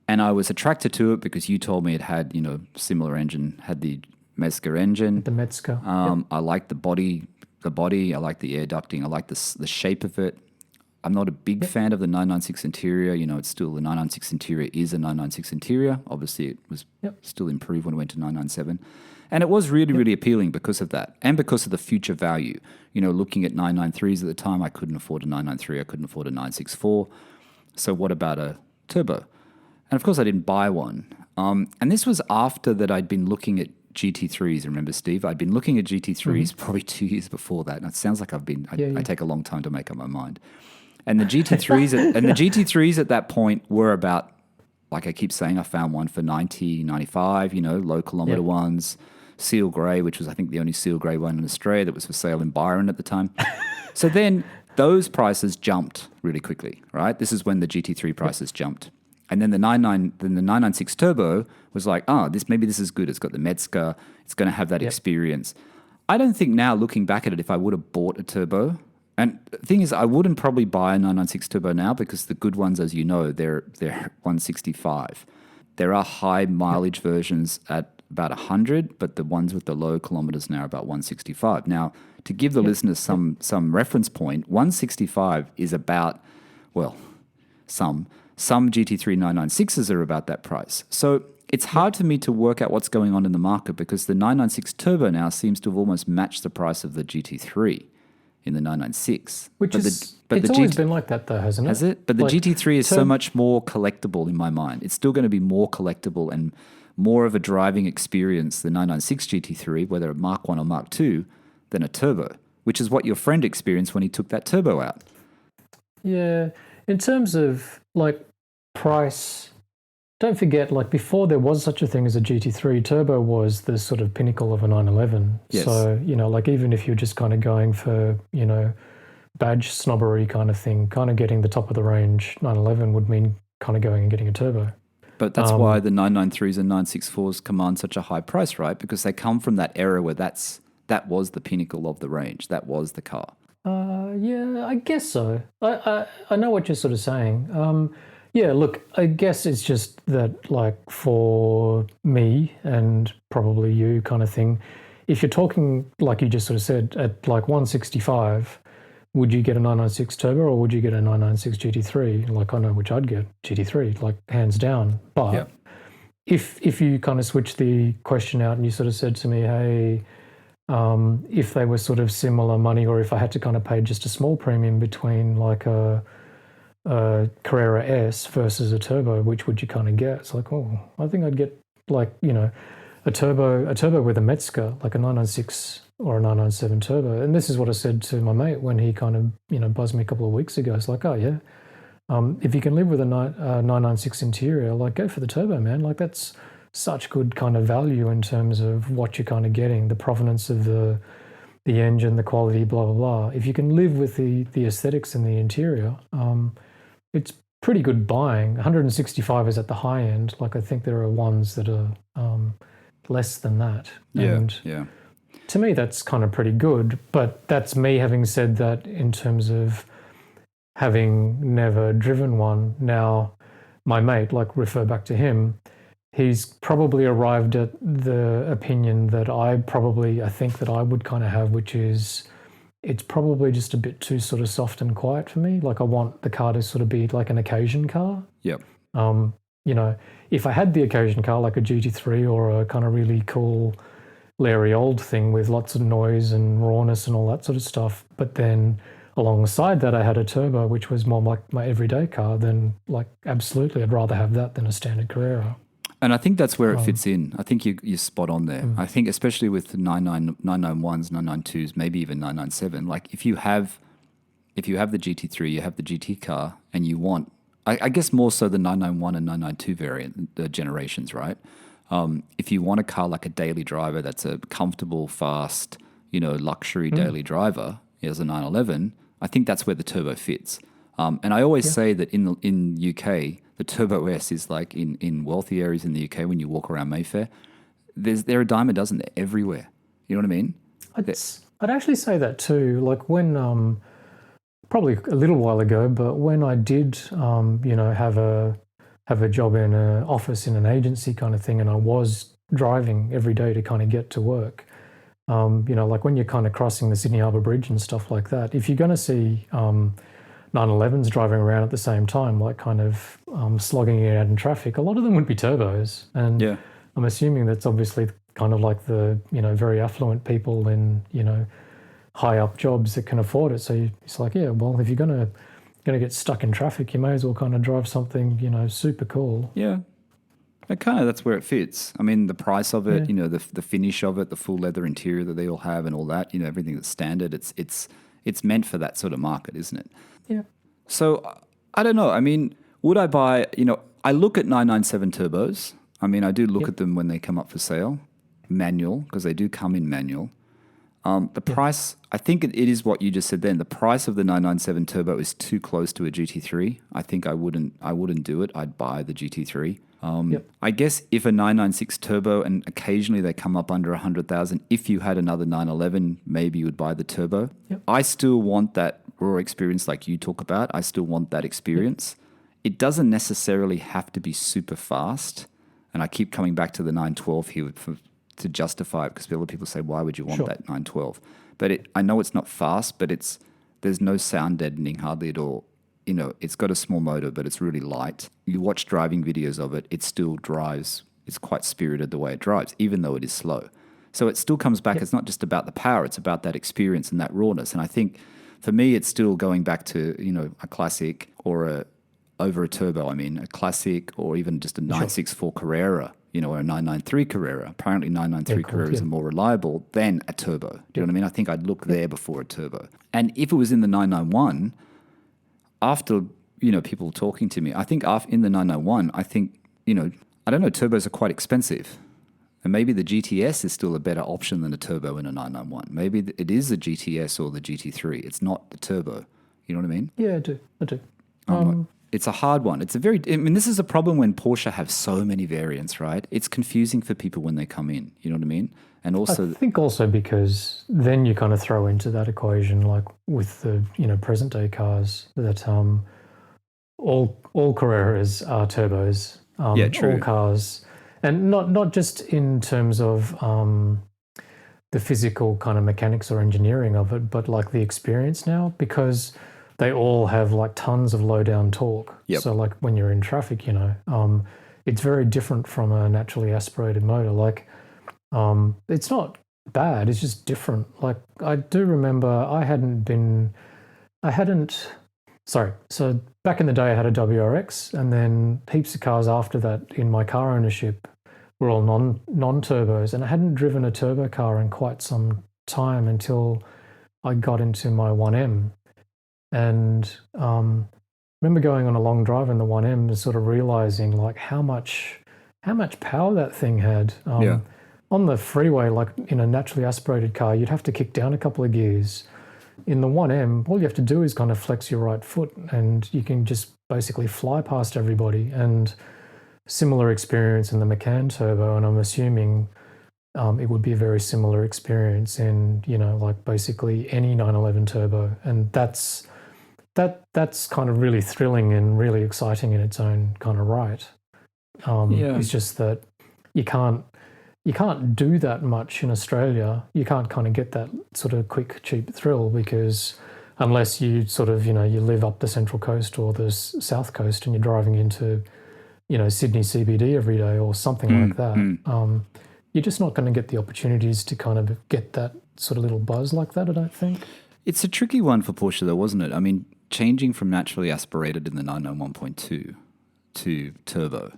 And I was attracted to it because you told me it had, similar engine, had the Mezger engine. The Metzger. I like the body. I like the air ducting. I like the shape of it. I'm not a big fan of the 996 interior. It's still the 996 interior is a 996 interior. Obviously, it was still improved when it went to 997. And it was really, really appealing because of that and because of the future value. Looking at 993s at the time, I couldn't afford a 993. I couldn't afford a 964. So what about a turbo? And of course, I didn't buy one. And this was after that I'd been looking at GT3s. Remember, Steve? I'd been looking at GT3s probably 2 years before that. And it sounds like I take a long time to make up my mind. And the GT3s at that point were about, like I keep saying, I found one for 90, 95, low kilometer ones, seal grey, which was I think the only seal grey one in Australia that was for sale in Bahrain at the time. So then those prices jumped really quickly, right? This is when the GT3 prices jumped. And then the 996 Turbo was like, maybe this is good. It's got the Metzger. It's going to have that experience. I don't think now, looking back at it, if I would have bought a turbo, and the thing is, I wouldn't probably buy a 996 Turbo now because the good ones, as you know, they're 165. There are high mileage versions at about 100, but the ones with the low kilometers now are about 165. Now, to give the listeners some reference point, 165 is about, some GT3 996s are about that price. So it's hard for me to work out what's going on in the market because the 996 Turbo now seems to have almost matched the price of the GT3 in the 996. It's always been like that though, hasn't it? Has it? But the GT3 is so much more collectible in my mind. It's still going to be more collectible and more of a driving experience, the 996 GT3, whether a Mark 1 or Mark 2, than a turbo, which is what your friend experienced when he took that turbo out. Yeah. In terms of price, don't forget, before there was such a thing as a GT3, turbo was the sort of pinnacle of a 911. Yes. So, even if you're just kind of going for, badge snobbery kind of thing, kind of getting the top of the range 911 would mean kind of going and getting a turbo. But that's why the 993s and 964s command such a high price, right? Because they come from that era where that was the pinnacle of the range. That was the car. Yeah, I guess so. I know what you're sort of saying. Yeah, look, I guess it's just that, for me and probably you kind of thing, if you're talking, like you just sort of said, at 165, would you get a 996 Turbo or would you get a 996 GT3? I know which I'd get, GT3, hands down. But if you kind of switch the question out and you sort of said to me, hey, if they were sort of similar money or if I had to kind of pay just a small premium between a Carrera S versus a turbo, which would you kind of get? It's I think I'd get a turbo with a Metzger, like a 996 or a 997 turbo. And this is what I said to my mate when he kind of buzzed me a couple of weeks ago. It's if you can live with a 996 interior, go for the turbo, man. That's such good kind of value in terms of what you're kind of getting, the provenance of the engine, the quality, blah, blah, blah. If you can live with the aesthetics in the interior, it's pretty good buying. 165 is at the high end. I think there are ones that are less than that. And to me, that's kind of pretty good. But that's me having said that in terms of having never driven one. Now, my mate, refer back to him, he's probably arrived at the opinion that I think that I would kind of have, which is it's probably just a bit too sort of soft and quiet for me. I want the car to sort of be like an occasion car. Yep. If I had the occasion car like a GT3 or a kind of really cool Larry old thing with lots of noise and rawness and all that sort of stuff, but then alongside that I had a turbo, which was more like my everyday car, then absolutely I'd rather have that than a standard Carrera. And I think that's where it fits in. I think you're spot on there. I think especially with 991s, 992s, maybe even 997, if you have the GT3, you have the GT car, and you want, I guess more so the 991 and 992 variant, the generations, right? If you want a car like a daily driver that's a comfortable, fast, luxury daily driver, as a 911, I think that's where the turbo fits. And I always say that in UK, the Turbo S is like in wealthy areas in the UK, when you walk around Mayfair, they're a dime a dozen. They're everywhere. You know what I mean? I'd actually say that too. Like when, probably a little while ago, but when I did, have a job in an office in an agency kind of thing, and I was driving every day to kind of get to work. Like when you're kind of crossing the Sydney Harbour Bridge and stuff like that, if you're going to see 911s driving around at the same time, like kind of slogging it out in traffic, a lot of them would be turbos. And I'm assuming that's obviously kind of like the, very affluent people in, high up jobs that can afford it. So it's like, yeah, well, if you're going to get stuck in traffic, you may as well kind of drive something, super cool. Yeah. That's where it fits. I mean, the price of it, the finish of it, the full leather interior that they all have and all that, everything that's standard, it's meant for that sort of market, isn't it? Yeah. So I don't know. I mean, would I buy, I look at 997 turbos. I mean, I do look at them when they come up for sale, manual, because they do come in manual. The price, I think it is what you just said then. The price of the 997 turbo is too close to a GT3. I think I wouldn't do it. I'd buy the GT3. I guess if a 996 turbo, and occasionally they come up under 100,000, if you had another 911, maybe you would buy the turbo. I still want that raw experience like you talk about. I still want that experience. It doesn't necessarily have to be super fast. And I keep coming back to the 912 here to justify it, because a lot of people say, why would you want that 912? But I know it's not fast, but there's no sound deadening hardly at all. It's got a small motor, but it's really light. You watch driving videos of it, it still drives. It's quite spirited the way it drives, even though it is slow. So it still comes back. It's not just about the power, it's about that experience and that rawness. And I think for me, it's still going back to, a classic or over a turbo, a classic, or even just a 964 Carrera, or a 993 Carrera. Apparently 993 Carreras are more reliable than a turbo. Do you know what I mean? I think I'd look there before a turbo. And if it was in the 991, after, people talking to me, I think in the 991, I think, I don't know, turbos are quite expensive. And maybe the GTS is still a better option than a turbo in a 991. Maybe it is the GTS or the GT3. It's not the turbo. You know what I mean? Yeah, I do. It's a hard one. This is a problem when Porsche have so many variants, right? It's confusing for people when they come in. You know what I mean? And also, I think also because then you kind of throw into that equation, like with the present day cars, that all Carreras are turbos. True. All cars, and not just in terms of the physical kind of mechanics or engineering of it, but like the experience now, because they all have like tons of low down torque. So like when you're in traffic, it's very different from a naturally aspirated motor. Like it's not bad, it's just different. Like I do remember so back in the day I had a WRX, and then heaps of cars after that in my car ownership were all non-turbos, and I hadn't driven a turbo car in quite some time until I got into my 1M. And remember going on a long drive in the 1M and sort of realizing like how much power that thing had. On the freeway, like in a naturally aspirated car, you'd have to kick down a couple of gears. In the 1M, all you have to do is kind of flex your right foot and you can just basically fly past everybody. And similar experience in the Macan Turbo, and I'm assuming it would be a very similar experience in, like basically any 911 Turbo. And that's kind of really thrilling and really exciting in its own kind of right. It's just that you can't do that much in Australia. You can't kind of get that sort of quick, cheap thrill, because unless you sort of, you live up the Central Coast or the South Coast and you're driving into, Sydney CBD every day or something like that, you're just not going to get the opportunities to kind of get that sort of little buzz like that, I don't think. It's a tricky one for Porsche though, wasn't it? I mean, changing from naturally aspirated in the 991.2 to turbo,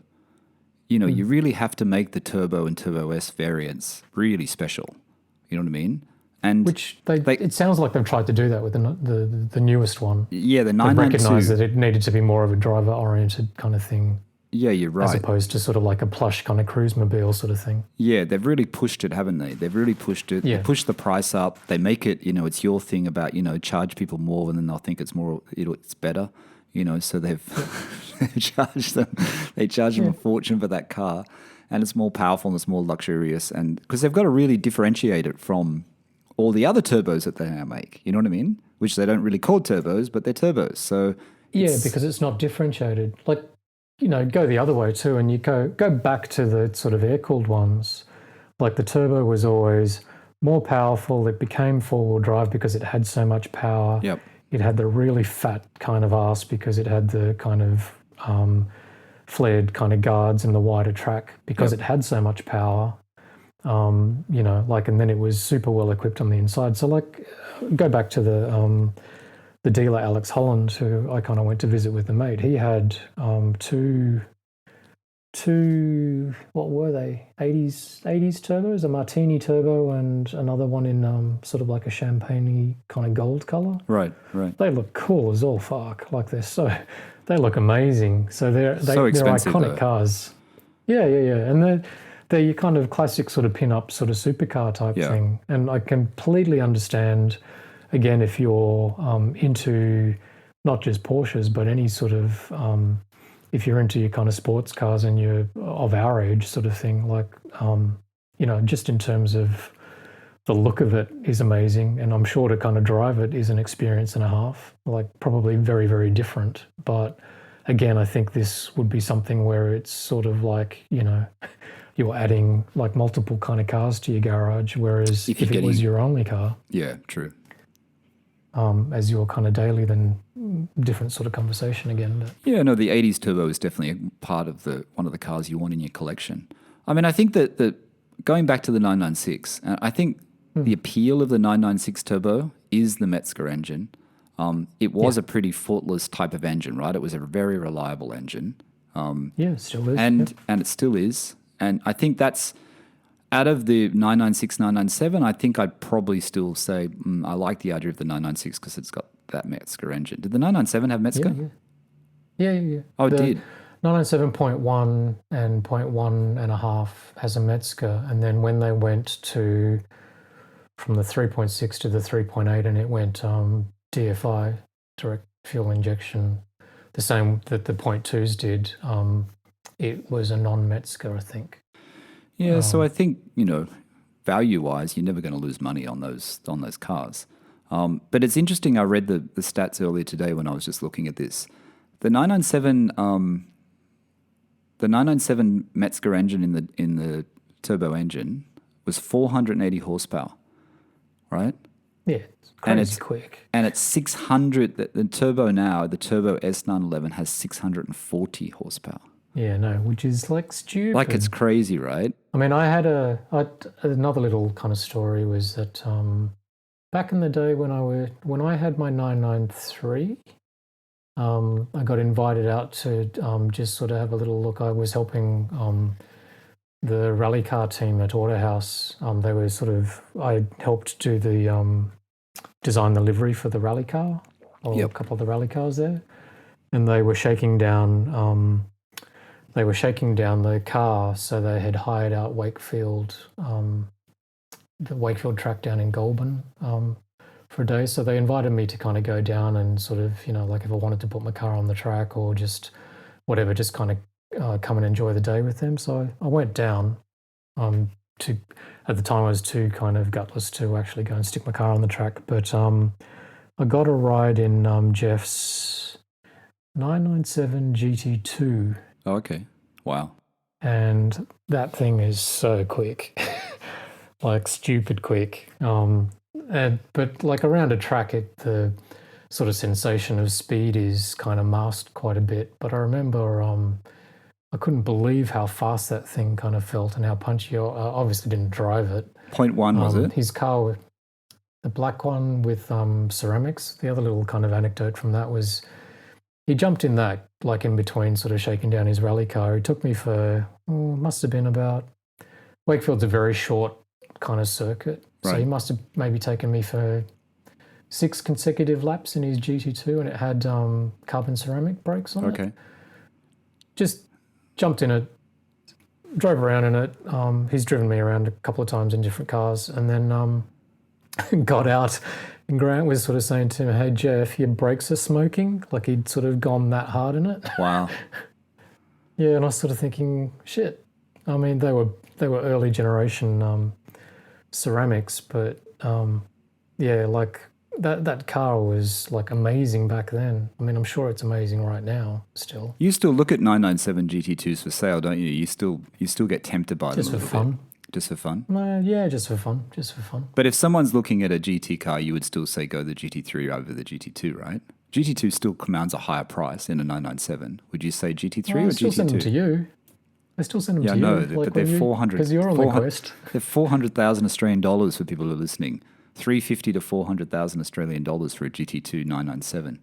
you really have to make the Turbo and Turbo S variants really special. You know what I mean? And which it sounds like they've tried to do that with the newest one. Yeah, the 992. They recognised that it needed to be more of a driver-oriented kind of thing. Yeah, you're right. As opposed to sort of like a plush kind of cruise mobile sort of thing. Yeah, they've really pushed it, haven't they? They've really pushed it. Yeah. They pushed the price up. They make it, it's your thing about, charge people more and then they'll think it's more, it's better, so they've they charge them a fortune for that car, and it's more powerful and it's more luxurious, and because they've got to really differentiate it from all the other turbos that they now make, you know what I mean? Which they don't really call turbos, but they're turbos. So because it's not differentiated. Like, go the other way too, and you go back to the sort of air-cooled ones. Like the turbo was always more powerful. It became four-wheel drive because it had so much power. Yep. It had the really fat kind of ass because it had the kind of flared kind of guards and the wider track because it had so much power. And then it was super well equipped on the inside. So like, go back to the dealer Alex Holland, who I kind of went to visit with the mate. He had two what were they? 80s turbos, a Martini turbo and another one in sort of like a champagne kind of gold color. Right. They look cool as all fuck. Like they look amazing. So they're expensive, iconic though. cars. Yeah. And they're your kind of classic sort of pin-up sort of supercar type thing. And I completely understand, again, if you're into not just Porsches, but any sort of, if you're into your kind of sports cars and you're of our age sort of thing, like, just in terms of the look of it is amazing. And I'm sure to kind of drive it is an experience and a half, like probably very, very different. But again, I think this would be something where it's sort of like, you're adding like multiple kind of cars to your garage, whereas if it was your only car. Yeah, true. As your kind of daily, then different sort of conversation again. But. Yeah, no, the 80s turbo is definitely a part of one of the cars you want in your collection. I mean, I think that going back to the 996, I think the appeal of the 996 turbo is the Metzger engine. It was a pretty faultless type of engine, right? It was a very reliable engine. It still is. And it still is. And I think that's, out of the 996, 997, I think I'd probably still say I like the idea of the 996 because it's got that Metzger engine. Did the 997 have Metzger? Yeah. Oh, it did. 997.1 and 0.1.5 has a Metzger. And then when they went from the 3.6 to the 3.8 and it went DFI, direct fuel injection, the same that the 0.2s did, it was a non-Metzger, I think. Yeah, so I think, value-wise, you're never going to lose money on those cars. But it's interesting, I read the stats earlier today when I was just looking at this. The 997 Metzger engine in the turbo engine was 480 horsepower, right? Yeah, it's crazy quick. And it's 600, the turbo now, the turbo S911 has 640 horsepower. Yeah, no, which is like stupid. Like it's crazy, right? I mean, I had another little kind of story was that back in the day when I had my 993, I got invited out to just sort of have a little look. I was helping the rally car team at Autohouse. They were I helped do the design the livery for the rally car, or a couple of the rally cars there, and they were shaking down. They were shaking down the car, so they had hired out Wakefield, the Wakefield track down in Goulburn for a day. So they invited me to kind of go down and sort of, like if I wanted to put my car on the track or just whatever, just kind of come and enjoy the day with them. So I went down at the time I was too kind of gutless to actually go and stick my car on the track. But I got a ride in Jeff's 997 GT2. Oh, okay. Wow. And that thing is so quick, like stupid quick. But like around a track, the sort of sensation of speed is kind of masked quite a bit. But I remember I couldn't believe how fast that thing kind of felt and how punchy. I obviously didn't drive it. 0.1 was it? His car, the black one with ceramics. The other little kind of anecdote from that was he jumped in that, like in between sort of shaking down his rally car. He took me for, must have been about, Wakefield's a very short kind of circuit. Right. So he must have maybe taken me for 6 consecutive laps in his GT2, and it had carbon ceramic brakes on it. Okay. Just jumped in it, drove around in it. He's driven me around a couple of times in different cars, and then got out. And Grant was sort of saying to him, "Hey Jeff, your brakes are smoking." Like he'd sort of gone that hard in it. Wow. Yeah, and I was sort of thinking, shit. I mean, they were early generation ceramics, but yeah, like that car was like amazing back then. I mean, I'm sure it's amazing right now still. You still look at 997 GT2s for sale, don't you? You still get tempted by them Just a for little fun. bit. Just for fun? Yeah, just for fun. Just for fun. But if someone's looking at a GT car, you would still say go the GT3 over the GT2, right? GT2 still commands a higher price in a 997. Would you say GT3 or GT2? I still send them to you. I still send them to you. Yeah, no, but they're 400. Because you're on the quest. They're 400,000 Australian dollars for people who are listening. 350 to 400,000 Australian dollars for a GT2 997.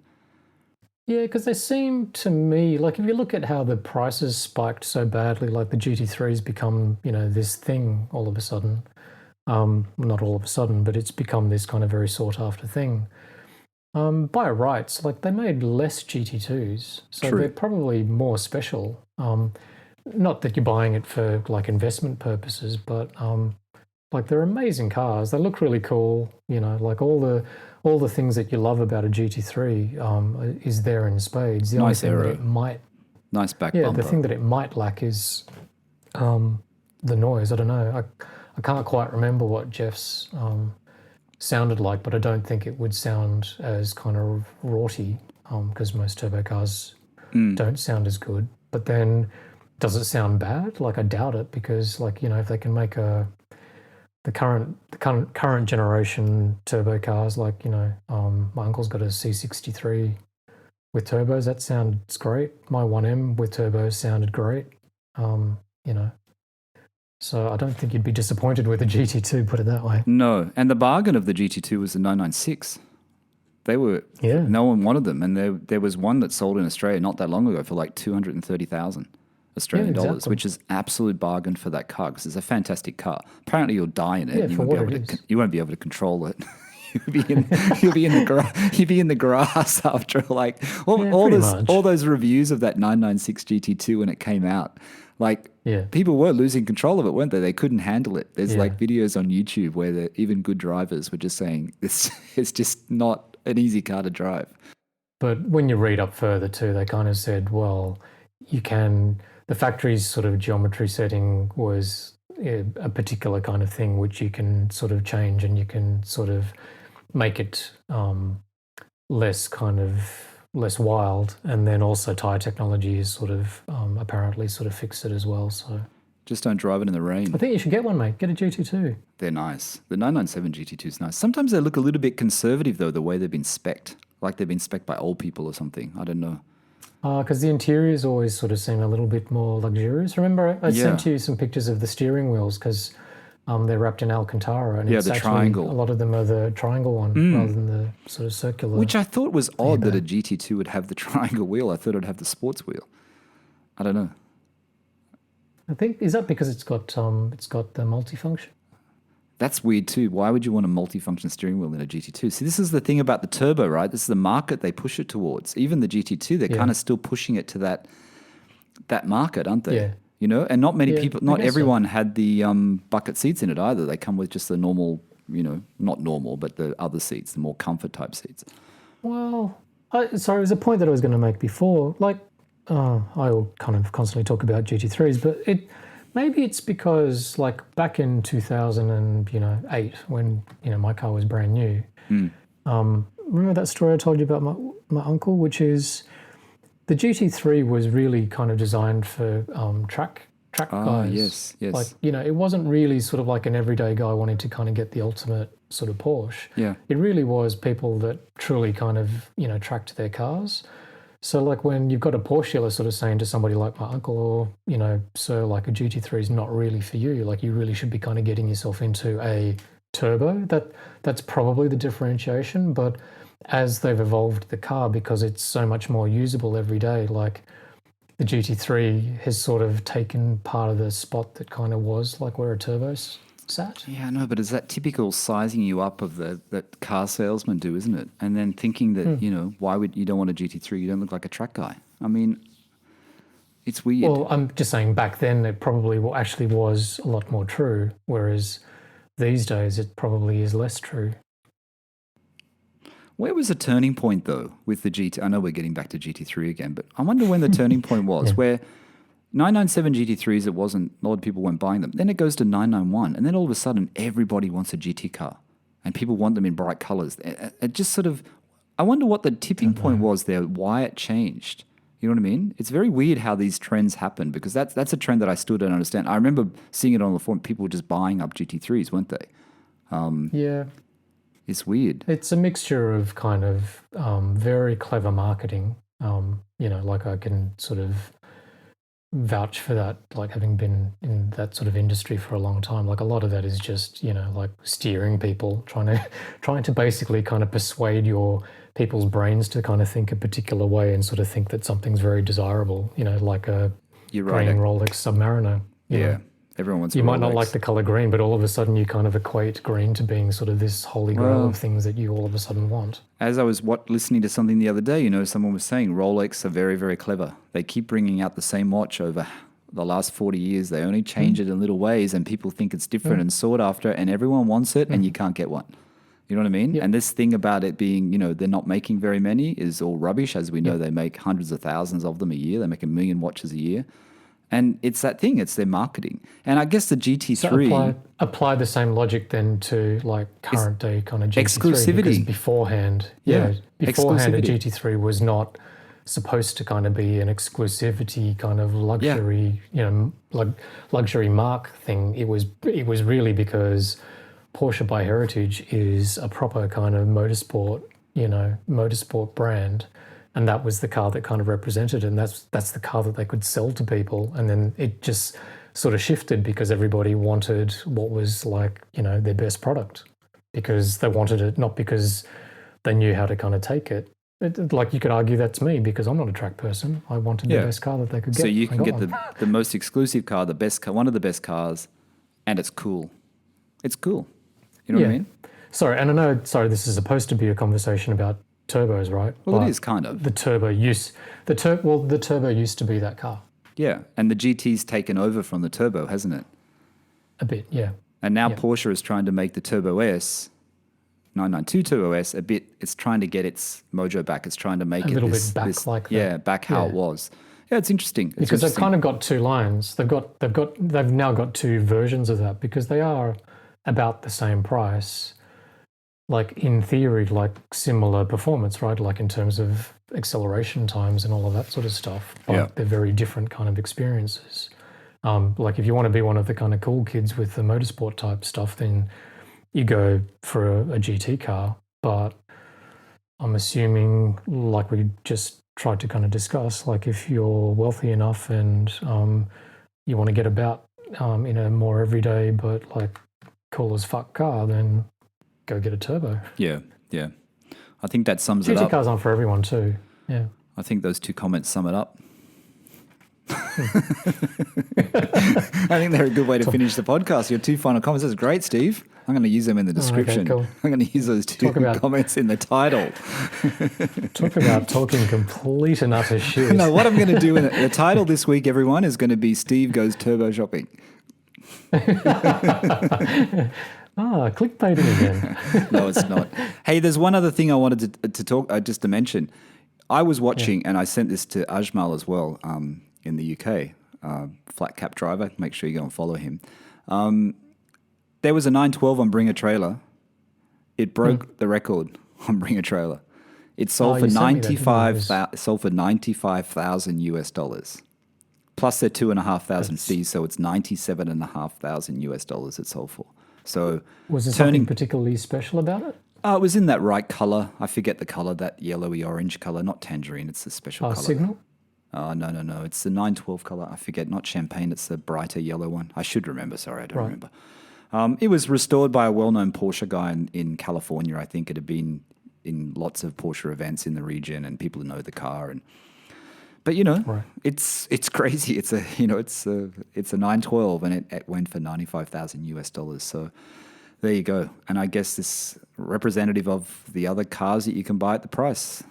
Yeah, because they seem to me, like if you look at how the prices spiked so badly, like the GT3's become, this thing all of a sudden. Not all of a sudden, but it's become this kind of very sought after thing. By rights, like they made less GT2s, so True. They're probably more special. Not that you're buying it for like investment purposes, but like they're amazing cars. They look really cool. Like all the things that you love about a GT3 is there in spades. The Nice only thing aero. that it might, Nice back yeah, bumper. the thing that it might lack is the noise. I don't know. I can't quite remember what Jeff's sounded like, but I don't think it would sound as kind of raughty because most turbo cars don't sound as good. But then, does it sound bad? Like I doubt it, because like if they can make the current generation turbo cars, like my uncle's got a C63 with turbos. That sounds great. My 1M with turbos sounded great. So I don't think you'd be disappointed with a GT2, put it that way. No, and the bargain of the GT2 was the 996. They were, no one wanted them, and there was one that sold in Australia not that long ago for like 230,000 Australian dollars, which is absolute bargain for that car because it's a fantastic car. Apparently, you'll die in it. Yeah, you for won't what be it able to. is. You won't be able to control it. You'll be in the grass after like all those reviews of that 996 GT2 when it came out. Like people were losing control of it, weren't they? They couldn't handle it. There's like videos on YouTube where even good drivers were just saying this is just not an easy car to drive. But when you read up further too, they kind of said, well, the factory's sort of geometry setting was a particular kind of thing which you can sort of change, and you can sort of make it less wild, and then also tire technology is sort of apparently sort of fixed it as well. So just don't drive it in the rain. I think you should get one, mate. Get a GT2. They're nice. The 997 GT2 is nice. Sometimes they look a little bit conservative though, the way they've been spec'd, like they've been spec'd by old people or something. I don't know. Because the interiors always sort of seem a little bit more luxurious. Remember, I sent you some pictures of the steering wheels because they're wrapped in Alcantara, and it's the actually, triangle. a lot of them are the triangle one rather than the sort of circular. Which I thought was odd that a GT2 would have the triangle wheel. I thought it would have the sports wheel. I don't know. I think, is that because it's got the multifunction? That's weird too. Why would you want a multifunction steering wheel in a GT2? See, this is the thing about the turbo, right? This is the market they push it towards. Even the GT2, they're kind of still pushing it to that market, aren't they? Yeah. And not many people, not everyone so. had the bucket seats in it either. They come with just the normal, not normal, but the other seats, the more comfort type seats. Well, sorry, it was a point that I was going to make before. Like, I will kind of constantly talk about GT3s, but maybe it's because, like, back in 2008, when my car was brand new. Remember that story I told you about my uncle, which is the GT3 was really kind of designed for track guys. Yes. Like, it wasn't really sort of like an everyday guy wanting to kind of get the ultimate sort of Porsche. Yeah. It really was people that truly kind of tracked their cars. So, like, when you've got a Porsche dealer sort of saying to somebody like my uncle, or, sir, like a GT3 is not really for you. Like, you really should be kind of getting yourself into a turbo. That's probably the differentiation. But as they've evolved the car, because it's so much more usable every day, like the GT3 has sort of taken part of the spot that kind of was like where a turbo's sat. Yeah, no, but it's that typical sizing you up of that car salesmen do, isn't it? And then thinking that, why would you don't want a GT3? You don't look like a track guy. I mean, It's weird. Well, I'm just saying back then it probably actually was a lot more true, whereas these days it probably is less true. Where was the turning point, though, with the GT? I know we're getting back to GT3 again, but I wonder when the turning point was, where 997 GT3s, it wasn't, a lot of people weren't buying them. Then it goes to 991, and then all of a sudden, everybody wants a GT car, and people want them in bright colors. It just sort of, I wonder what the tipping point was there, why it changed. You know what I mean? It's very weird how these trends happen, because that's a trend that I still don't understand. I remember seeing it on the forum, people were just buying up GT3s, weren't they? Yeah. It's weird. It's a mixture of kind of very clever marketing. Like I can sort of vouch for that, like having been in that sort of industry for a long time. Like a lot of that is just, like steering people, trying to basically kind of persuade people's brains to kind of think a particular way and sort of think that something's very desirable, like a green Rolex Submariner. You know. Everyone wants. You might not like the color green, but all of a sudden you kind of equate green to being sort of this holy grail of things that you all of a sudden want. As I was listening to something the other day, someone was saying Rolex are very, very clever. They keep bringing out the same watch over the last 40 years. They only change it in little ways, and people think it's different and sought after, and everyone wants it, and you can't get one. You know what I mean? Yep. And this thing about it being, they're not making very many is all rubbish. As we know, they make hundreds of thousands of them a year. They make 1 million watches a year. And it's that thing, it's their marketing. And I guess the GT3... So apply the same logic then to like current day kind of GT3. Exclusivity. Because beforehand a GT3 was not supposed to kind of be an exclusivity kind of luxury, like luxury mark thing. It was really because Porsche by heritage is a proper kind of motorsport brand. And that was the car that kind of represented it, and that's the car that they could sell to people. And then it just sort of shifted because everybody wanted what was like, their best product, because they wanted it, not because they knew how to kind of take it. Like you could argue that's me, because I'm not a track person. I wanted the best car that they could get. So you can get the most exclusive car, the best car, one of the best cars, and it's cool. It's cool. You know what I mean? Sorry, and I know, this is supposed to be a conversation about turbos, right? Well, it is kind of. The turbo used to be that car. Yeah, and the GT's taken over from the turbo, hasn't it? A bit, yeah. And now Porsche is trying to make the Turbo S, 992 Turbo S, it's trying to get its mojo back. It's trying to make a little bit back like that. Yeah, back how it was. Yeah, it's interesting. Because they've kind of got two lines. They've now got two versions of that, because they are about the same price. Like in theory, like similar performance, right? Like in terms of acceleration times and all of that sort of stuff. But they're very different kind of experiences. Like if you want to be one of the kind of cool kids with the motorsport type stuff, then you go for a GT car. But I'm assuming, like we just tried to kind of discuss, like if you're wealthy enough and you want to get about in a more everyday but like cool as fuck car, then go get a turbo. Yeah. I think that sums it up. GT cars aren't for everyone too. Yeah. I think those two comments sum it up. I think they're a good way to finish the podcast. Your two final comments. That's great, Steve. I'm going to use them in the description. Okay, cool. I'm going to use those two comments in the title. Talk about talking complete and utter shit. No, what I'm going to do in the title this week, everyone, is going to be Steve Goes Turbo Shopping. Clickbaiting again. No, it's not. Hey, there's one other thing I wanted to talk, just to mention. I was watching, and I sent this to Ajmal as well, in the UK, flat cap driver. Make sure you go and follow him. There was a 912 on Bring a Trailer. It broke the record on Bring a Trailer. It sold for $95,000 US dollars. Plus their $2,500 fees, so it's $97,500 US dollars it sold for. So was there something particularly special about it? It was in that right color. I forget the color, that yellowy orange color, not tangerine. It's a special color. Signal? No. It's the 912 color. I forget, not champagne. It's the brighter yellow one. I should remember. Sorry, I don't remember. It was restored by a well-known Porsche guy in California. I think it had been in lots of Porsche events in the region, and people know the car. But it's crazy. It's a 912, and it went for $95,000 US dollars. So there you go. And I guess this representative of the other cars that you can buy at the price.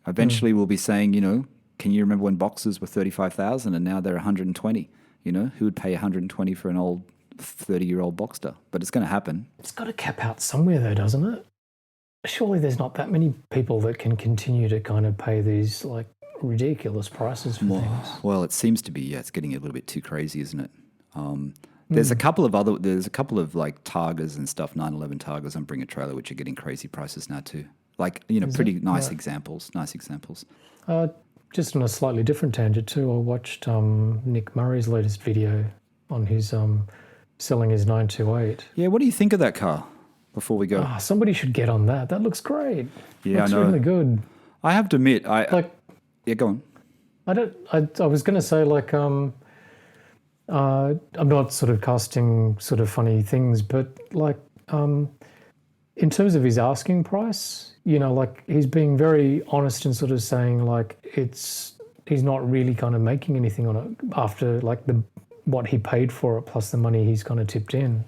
Eventually we'll be saying, can you remember when Boxers were 35,000 and now they're 120? You know, who would pay 120 for an old 30-year-old Boxster? But it's going to happen. It's got to cap out somewhere though, doesn't it? Surely there's not that many people that can continue to kind of pay these like ridiculous prices for things. Well, it seems to be. Yeah, it's getting a little bit too crazy, isn't it? There's a couple of like Targas and stuff, 911 Targas on Bring a Trailer, which are getting crazy prices now too. Like, you know, pretty nice examples. Nice examples. Just on a slightly different tangent too, I watched Nick Murray's latest video on his selling his 928. Yeah, what do you think of that car? Before we go, somebody should get on that. That looks great. Yeah, looks I know. Really good. I have to admit, yeah, go on. I was going to say like I'm not sort of casting sort of funny things, but like in terms of his asking price, you know, like he's being very honest and sort of saying like he's not really kind of making anything on it after like what he paid for it plus the money he's kind of tipped in.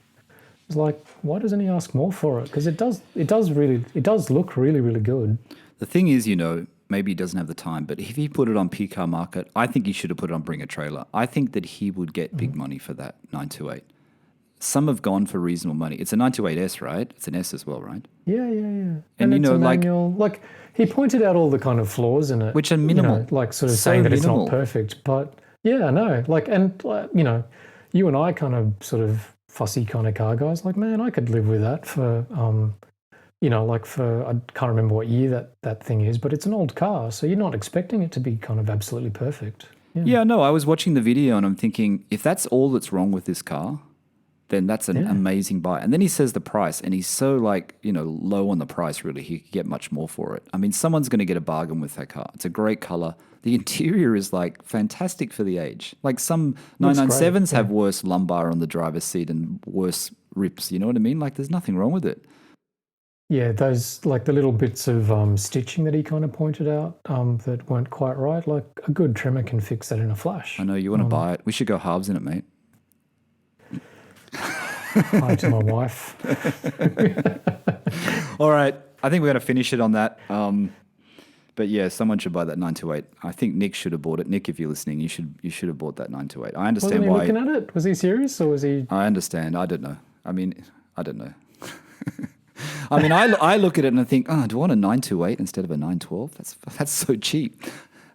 It's like, why doesn't he ask more for it? Because it does look really, really good. The thing is, you know, maybe he doesn't have the time, but if he put it on P Car Market, I think he should have put it on Bring a Trailer. I think that he would get big money for that 928. Some have gone for reasonable money. It's a 928S, right? It's an S as well, right? Yeah. And you you know, like he pointed out all the kind of flaws in it, which are minimal, you know, like sort of so saying that minimal. it's not perfect. But yeah, I know. Like, and you know, you and I kind of sort of fussy kind of car guys. Like, man, I could live with that for you know, like for, I can't remember what year that thing is, but it's an old car, so you're not expecting it to be kind of absolutely perfect. Yeah, no, I was watching the video and I'm thinking, if that's all that's wrong with this car, then that's an amazing buy. And then he says the price, and he's so like, you know, low on the price, really. He could get much more for it. I mean, someone's going to get a bargain with that car. It's a great color. The interior is like fantastic for the age. Like some 997s have worse lumbar on the driver's seat and worse rips. You know what I mean? Like there's nothing wrong with it. Yeah, those like the little bits of stitching that he kind of pointed out that weren't quite right. Like a good trimmer can fix that in a flash. I know you want to buy it. We should go halves in it, mate. Hi to my wife. All right, I think we're going to finish it on that. But yeah, someone should buy that 928. I think Nick should have bought it. Nick, if you're listening, you should have bought that 928. I understand why. Wasn't he looking at it? Was he serious or was he? I understand. I don't know. I mean, I don't know. I mean, I look at it and I think, do I want a 928 instead of a 912? That's so cheap.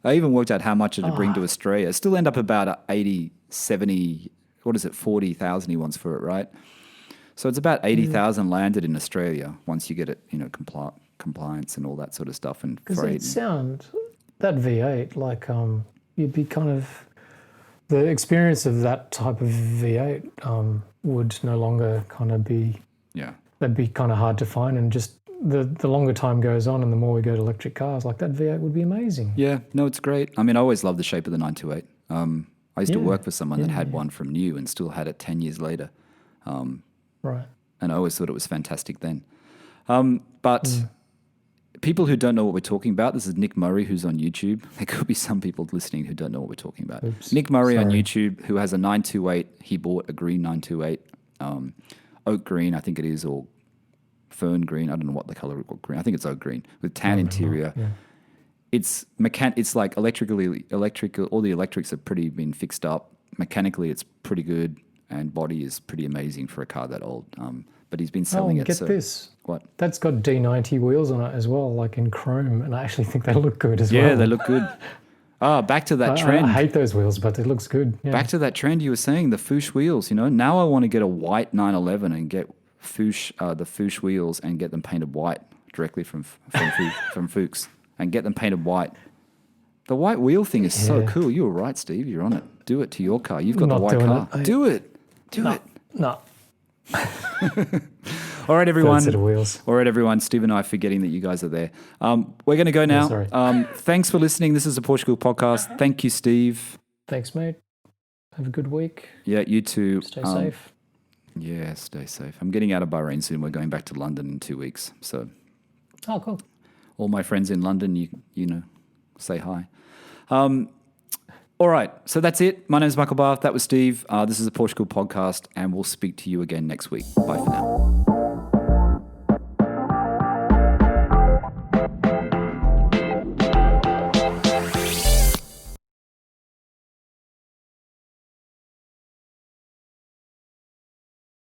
I even worked out how much it would bring to Australia. Still end up about 80, 70, 40,000 he wants for it, right? So it's about 80,000 landed in Australia once you get it, you know, compliance and all that sort of stuff. And because it sound that V8 like you'd be kind of the experience of that type of V8 would no longer kind of be that'd be kind of hard to find, and just the longer time goes on and the more we go to electric cars, like that V8 would be amazing. Yeah, no, it's great. I mean, I always loved the shape of the 928. I used to work for someone that had one from new and still had it 10 years later. Right. And I always thought it was fantastic then. But people who don't know what we're talking about, this is Nick Murray, who's on YouTube. There could be some people listening who don't know what we're talking about. Oops. Nick Murray on YouTube, who has a 928. He bought a green 928, oak green, I think it is, or fern green. I don't know what the color of green. I think it's oak green with tan interior. Yeah. It's like electrical. All the electrics are pretty been fixed up. Mechanically, it's pretty good, and body is pretty amazing for a car that old. But he's been selling it. Get this. What? That's got D90 wheels on it as well, like in chrome, and I actually think they look good as well. Yeah, they look good. Back to that trend. I hate those wheels, but it looks good. Yeah. Back to that trend you were saying, the Fouche wheels. You know, now I want to get a white 911 and get the Fouche wheels and get them painted white directly from Fuchs and get them painted white. The white wheel thing is so cool. You were right, Steve. You're on it. Do it to your car. You've got the white car. Do it. Do it. No. All right, everyone. Set of wheels. All right, everyone. Steve and I are forgetting that you guys are there. We're going to go now. Sorry. Thanks for listening. This is the PorscheCooled Podcast. Thank you, Steve. Thanks, mate. Have a good week. Yeah, you too. Stay safe. Yeah, stay safe. I'm getting out of Bahrain soon. We're going back to London in 2 weeks. So, oh, cool. All my friends in London, you know, say hi. All right, so that's it. My name is Michael Barth. That was Steve. This is the PorscheCooled Podcast, and we'll speak to you again next week. Bye for now.